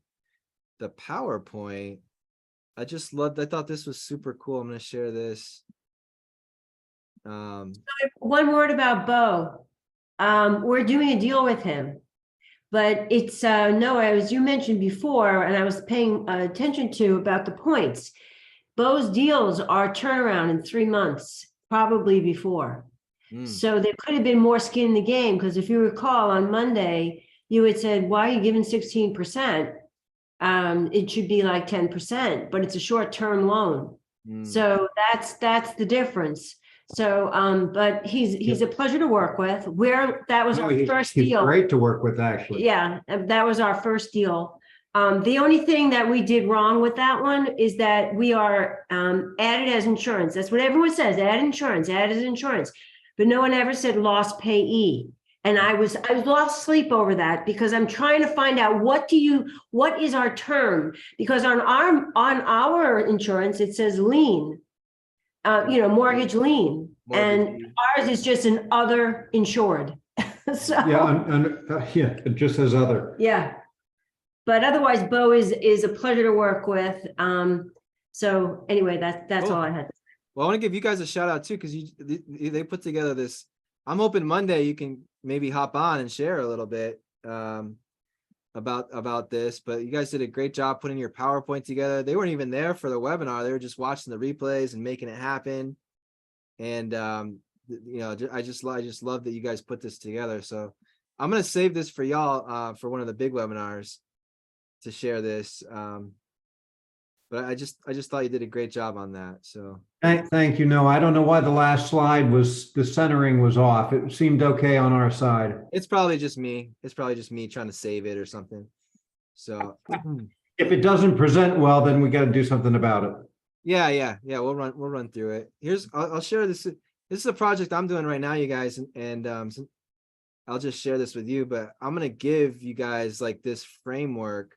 [SPEAKER 1] the PowerPoint. I thought this was super cool. I'm going to share this.
[SPEAKER 6] One word about Bo. We're doing a deal with him, but it's Noah, as you mentioned before, and I was paying attention to about the points. Bo's deals are turnaround in 3 months, probably before. So there could have been more skin in the game, because if you recall on Monday, you had said, why are you giving 16%? It should be like 10%, but it's a short-term loan. So that's the difference. So, but he's a pleasure to work with. That was our first
[SPEAKER 2] He's
[SPEAKER 6] deal.
[SPEAKER 2] great to work with, actually.
[SPEAKER 6] Yeah, that was our first deal. The only thing that we did wrong with that one is that we are added as insurance. That's what everyone says, add insurance, add as insurance. But no one ever said lost payee. And I lost sleep over that, because I'm trying to find out what is our term? Because on our insurance, it says lien, mortgage lien, and ours is just an other insured. So
[SPEAKER 2] Yeah, it just says other.
[SPEAKER 6] yeah. But otherwise, Bo is a pleasure to work with. So anyway, that's
[SPEAKER 1] Cool.
[SPEAKER 6] all I had.
[SPEAKER 1] Well, I want to give you guys a shout out too, because they put together this. I'm open Monday. You can maybe hop on and share a little bit about this. But you guys did a great job putting your PowerPoint together. They weren't even there for the webinar. They were just watching the replays and making it happen. And I just love that you guys put this together. So I'm gonna save this for y'all for one of the big webinars to share this. But I just thought you did a great job on that. So
[SPEAKER 2] Thank you. No, I don't know why the last slide the centering was off. It seemed okay on our side.
[SPEAKER 1] it's probably just me. It's probably just me trying to save it or something. So
[SPEAKER 2] If it doesn't present well, then we got to do something about it.
[SPEAKER 1] yeah. We'll run through it. I'll share this. This is a project I'm doing right now, you guys, and I'll just share this with you. But I'm gonna give you guys like this framework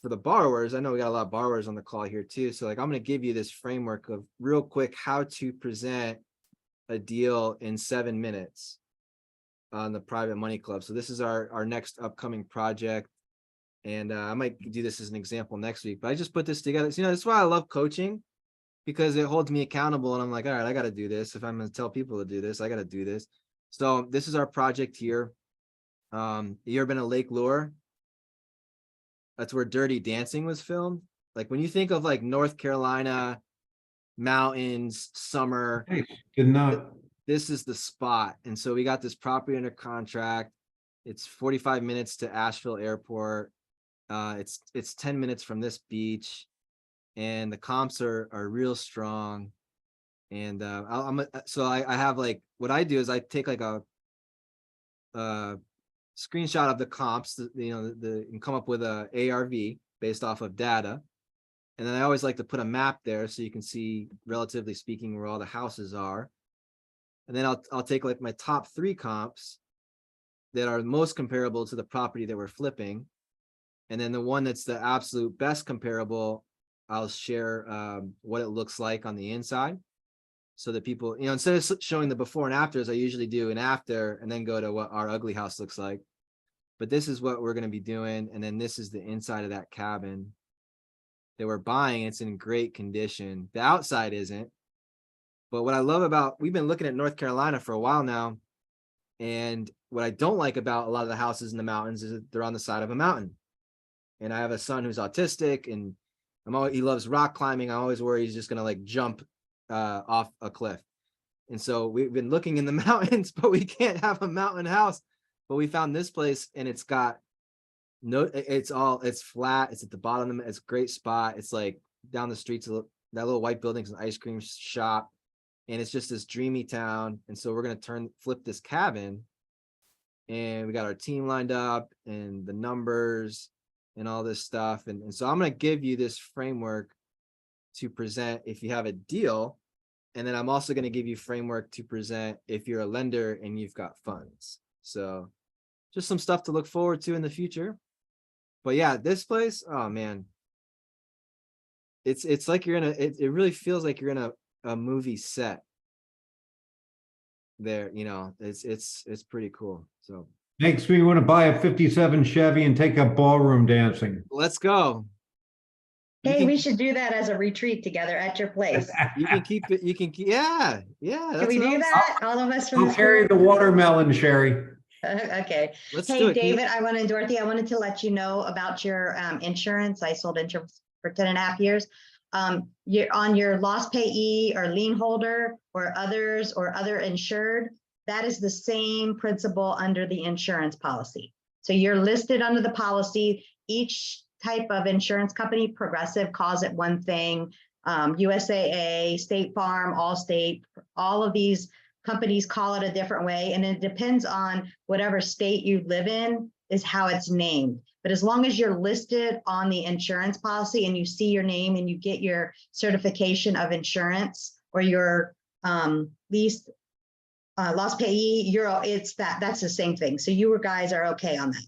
[SPEAKER 1] for the borrowers. I know we got a lot of borrowers on the call here too. So like, I'm going to give you this framework of real quick how to present a deal in 7 minutes on the Private Money Club. So this is our next upcoming project. And I might do this as an example next week, but I just put this together. So, that's why I love coaching, because it holds me accountable. And I'm like, all right, I got to do this. If I'm going to tell people to do this, I got to do this. So this is our project here. You ever been to Lake Lure? That's where Dirty Dancing was filmed. Like when you think of like North Carolina, mountains, summer,
[SPEAKER 2] Good enough.
[SPEAKER 1] this is the spot. And so we got this property under contract. It's 45 minutes to Asheville Airport. It's 10 minutes from this beach, and the comps are real strong. And I have like, what I do is I take like a screenshot of the comps, and come up with a ARV based off of data. And then I always like to put a map there so you can see, relatively speaking, where all the houses are. And then I'll take like my top 3 comps that are most comparable to the property that we're flipping. And then the one that's the absolute best comparable, I'll share what it looks like on the inside, so that people, instead of showing the before and afters, I usually do an after and then go to what our ugly house looks like. But this is what we're going to be doing. And then this is the inside of that cabin that we're buying. It's in great condition. The outside isn't. But what I love about, we've been looking at North Carolina for a while now. And what I don't like about a lot of the houses in the mountains is that they're on the side of a mountain. And I have a son who's autistic, and he loves rock climbing. I always worry he's just going to like jump off a cliff. And so we've been looking in the mountains, but we can't have a mountain house. But we found this place, and it's got it's flat. It's at the bottom. It's a great spot. It's like down the street to that little white building's an ice cream shop. And it's just this dreamy town. And so we're going to flip this cabin, and we got our team lined up and the numbers and all this stuff. And so I'm going to give you this framework to present if you have a deal. And then I'm also going to give you framework to present if you're a lender and you've got funds. So just some stuff to look forward to in the future. But yeah, this place, oh man, it's like you're in it really feels like you're in a movie set there. It's pretty cool. So
[SPEAKER 2] Makes me want to buy a 57 Chevy and take up ballroom dancing.
[SPEAKER 1] let's go.
[SPEAKER 4] Hey, we should do that as a retreat together at your place.
[SPEAKER 1] You can keep it. Yeah.
[SPEAKER 4] Can we do that? All of us from
[SPEAKER 2] I'll
[SPEAKER 4] this
[SPEAKER 2] carry
[SPEAKER 4] group?
[SPEAKER 2] the watermelon, Sherry.
[SPEAKER 4] Okay.
[SPEAKER 1] Let's do
[SPEAKER 4] Hey,
[SPEAKER 1] it.
[SPEAKER 4] David, Dorothy, I wanted to let you know about your insurance. I sold insurance for 10.5 years. You're on your loss payee or lien holder or others or other insured. That is the same principle under the insurance policy. So you're listed under the policy. Each type of insurance company, Progressive calls it one thing, USAA, State Farm, Allstate, all of these companies call it a different way. And it depends on whatever state you live in is how it's named. But as long as you're listed on the insurance policy and you see your name and you get your certification of insurance or your least loss payee, that's the same thing. So you guys are okay on that.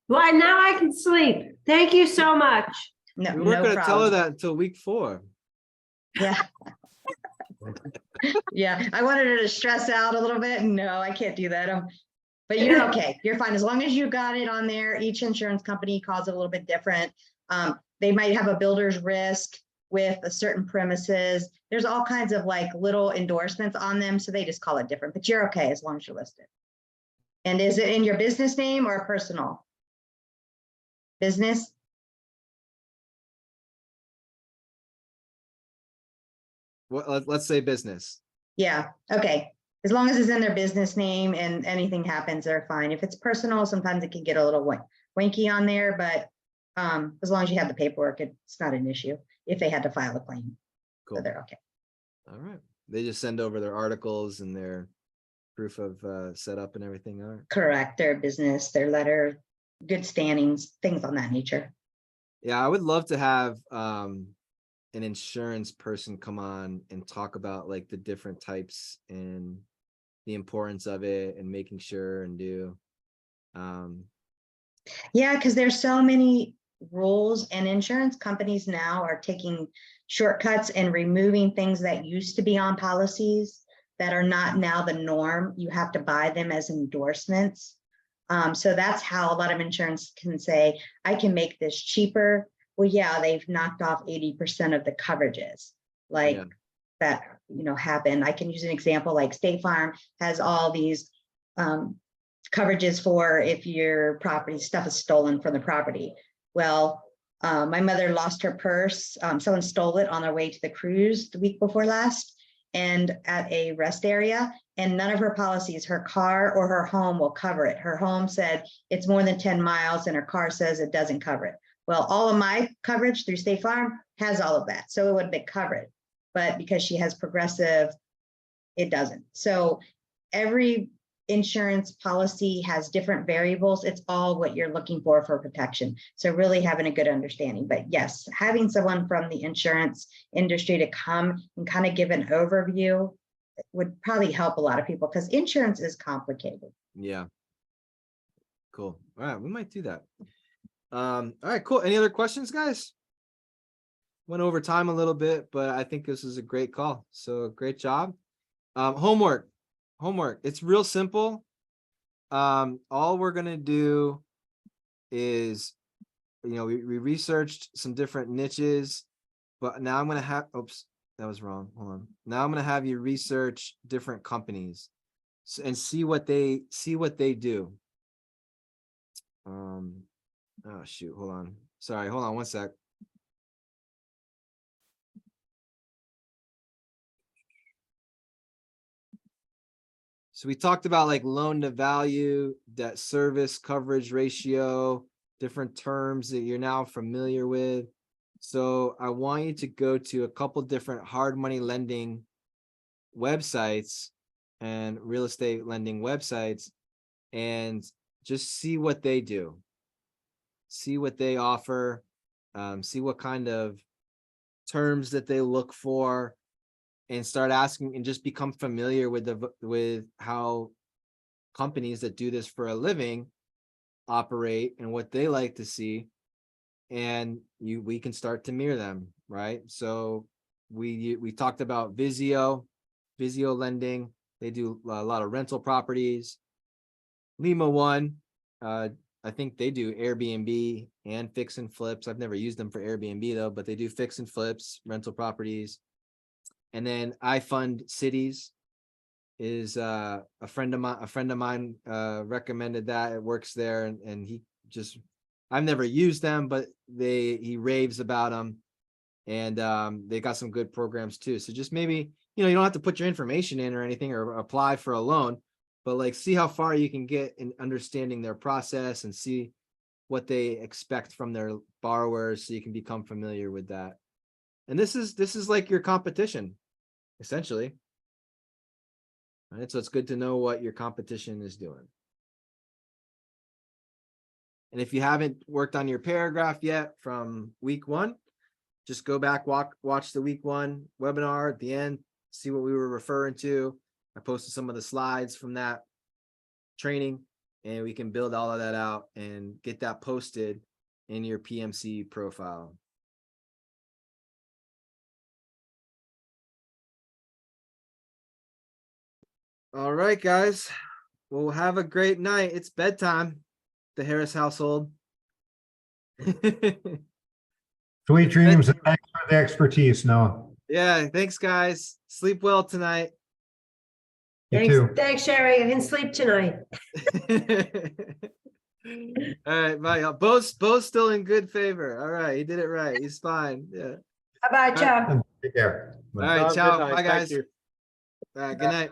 [SPEAKER 6] Well, now I can sleep. Thank you so much.
[SPEAKER 4] No,
[SPEAKER 1] We weren't
[SPEAKER 4] no
[SPEAKER 1] going to tell her
[SPEAKER 4] problem.
[SPEAKER 1] that until week 4.
[SPEAKER 4] Yeah. Yeah, I wanted her to stress out a little bit. No, I can't do that. But you're okay. You're fine. As long as you got it on there, each insurance company calls it a little bit different. They might have a builder's risk with a certain premises. There's all kinds of like little endorsements on them. So they just call it different, but you're okay as long as you're listed. And is it in your business name or personal? Business?
[SPEAKER 1] Well, let's say business.
[SPEAKER 4] Yeah, okay. As long as it's in their business name and anything happens, they're fine. If it's personal, sometimes it can get a little wanky on there, but as long as you have the paperwork, it's not an issue if they had to file a claim.
[SPEAKER 1] Cool.
[SPEAKER 4] So they're okay.
[SPEAKER 1] All right. They just send over their articles and their proof of setup and everything. All right.
[SPEAKER 4] Correct. Their business, their letter, good standings, things on that nature.
[SPEAKER 1] Yeah, I would love to have an insurance person come on and talk about like the different types and the importance of it and making sure and do.
[SPEAKER 4] Yeah, because there's so many rules and insurance companies now are taking shortcuts and removing things that used to be on policies that are not now the norm. You have to buy them as endorsements. So that's how a lot of insurance can say, I can make this cheaper. Well, yeah, they've knocked off 80% of the coverages like that, happen. I can use an example like State Farm has all these coverages for if your property stuff is stolen from the property. Well, my mother lost her purse. Someone stole it on their way to the cruise the week before last and at a rest area, and none of her policies, her car or her home will cover it. Her home said it's more than 10 miles and her car says it doesn't cover it. Well, all of my coverage through State Farm has all of that. So it would be covered, but because she has Progressive, it doesn't. So every insurance policy has different variables. It's all what you're looking for protection. So really having a good understanding, but yes, having someone from the insurance industry to come and kind of give an overview would probably help a lot of people because insurance is complicated.
[SPEAKER 1] Yeah. Cool. All right. We might do that. All right, cool. Any other questions, guys? Went over time a little bit, but I think this is a great call. So great job. Homework. It's real simple. All we're going to do is, we researched some different niches, but now I'm going to have, oops, that was wrong. Hold on. Now I'm going to have you research different companies and see what they do. Oh shoot, hold on. Sorry, hold on one sec. So we talked about like loan to value, debt service coverage ratio, different terms that you're now familiar with. So I want you to go to a couple different hard money lending websites and real estate lending websites and just see what they do. See what they offer, see what kind of terms that they look for, and start asking and just become familiar with how companies that do this for a living operate and what they like to see. And we can start to mirror them, right? So we talked about Vizio lending. They do a lot of rental properties. Lima One, I think they do Airbnb and fix and flips. I've never used them for Airbnb though, but they do fix and flips, rental properties. And then I Fund Cities is a friend of mine recommended that. It works there, and he just, I've never used them, but he raves about them, and they got some good programs too. So just maybe, you don't have to put your information in or anything or apply for a loan, but like see how far you can get in understanding their process and see what they expect from their borrowers so you can become familiar with that. And this is like your competition, essentially. Right, so it's good to know what your competition is doing. And if you haven't worked on your paragraph yet from week 1, just go back, watch the week 1 webinar at the end, see what we were referring to. I posted some of the slides from that training, and we can build all of that out and get that posted in your PMC profile. All right, guys. Well, have a great night. It's bedtime, the Harris household.
[SPEAKER 2] Sweet dreams, and thanks for the expertise, Noah.
[SPEAKER 1] Yeah, thanks, guys. Sleep well tonight.
[SPEAKER 2] You
[SPEAKER 6] Thanks,
[SPEAKER 2] too.
[SPEAKER 6] thanks, Sherry. I didn't sleep tonight.
[SPEAKER 1] All right, bye, y'all. Bo's still in good favor. All right, he did it right. He's fine. Yeah.
[SPEAKER 6] How about
[SPEAKER 1] All right.
[SPEAKER 6] you?
[SPEAKER 2] Take care.
[SPEAKER 1] All right,
[SPEAKER 7] Good
[SPEAKER 1] ciao.
[SPEAKER 7] night.
[SPEAKER 1] Bye,
[SPEAKER 7] Thank
[SPEAKER 1] guys.
[SPEAKER 7] you.
[SPEAKER 1] All right, good night.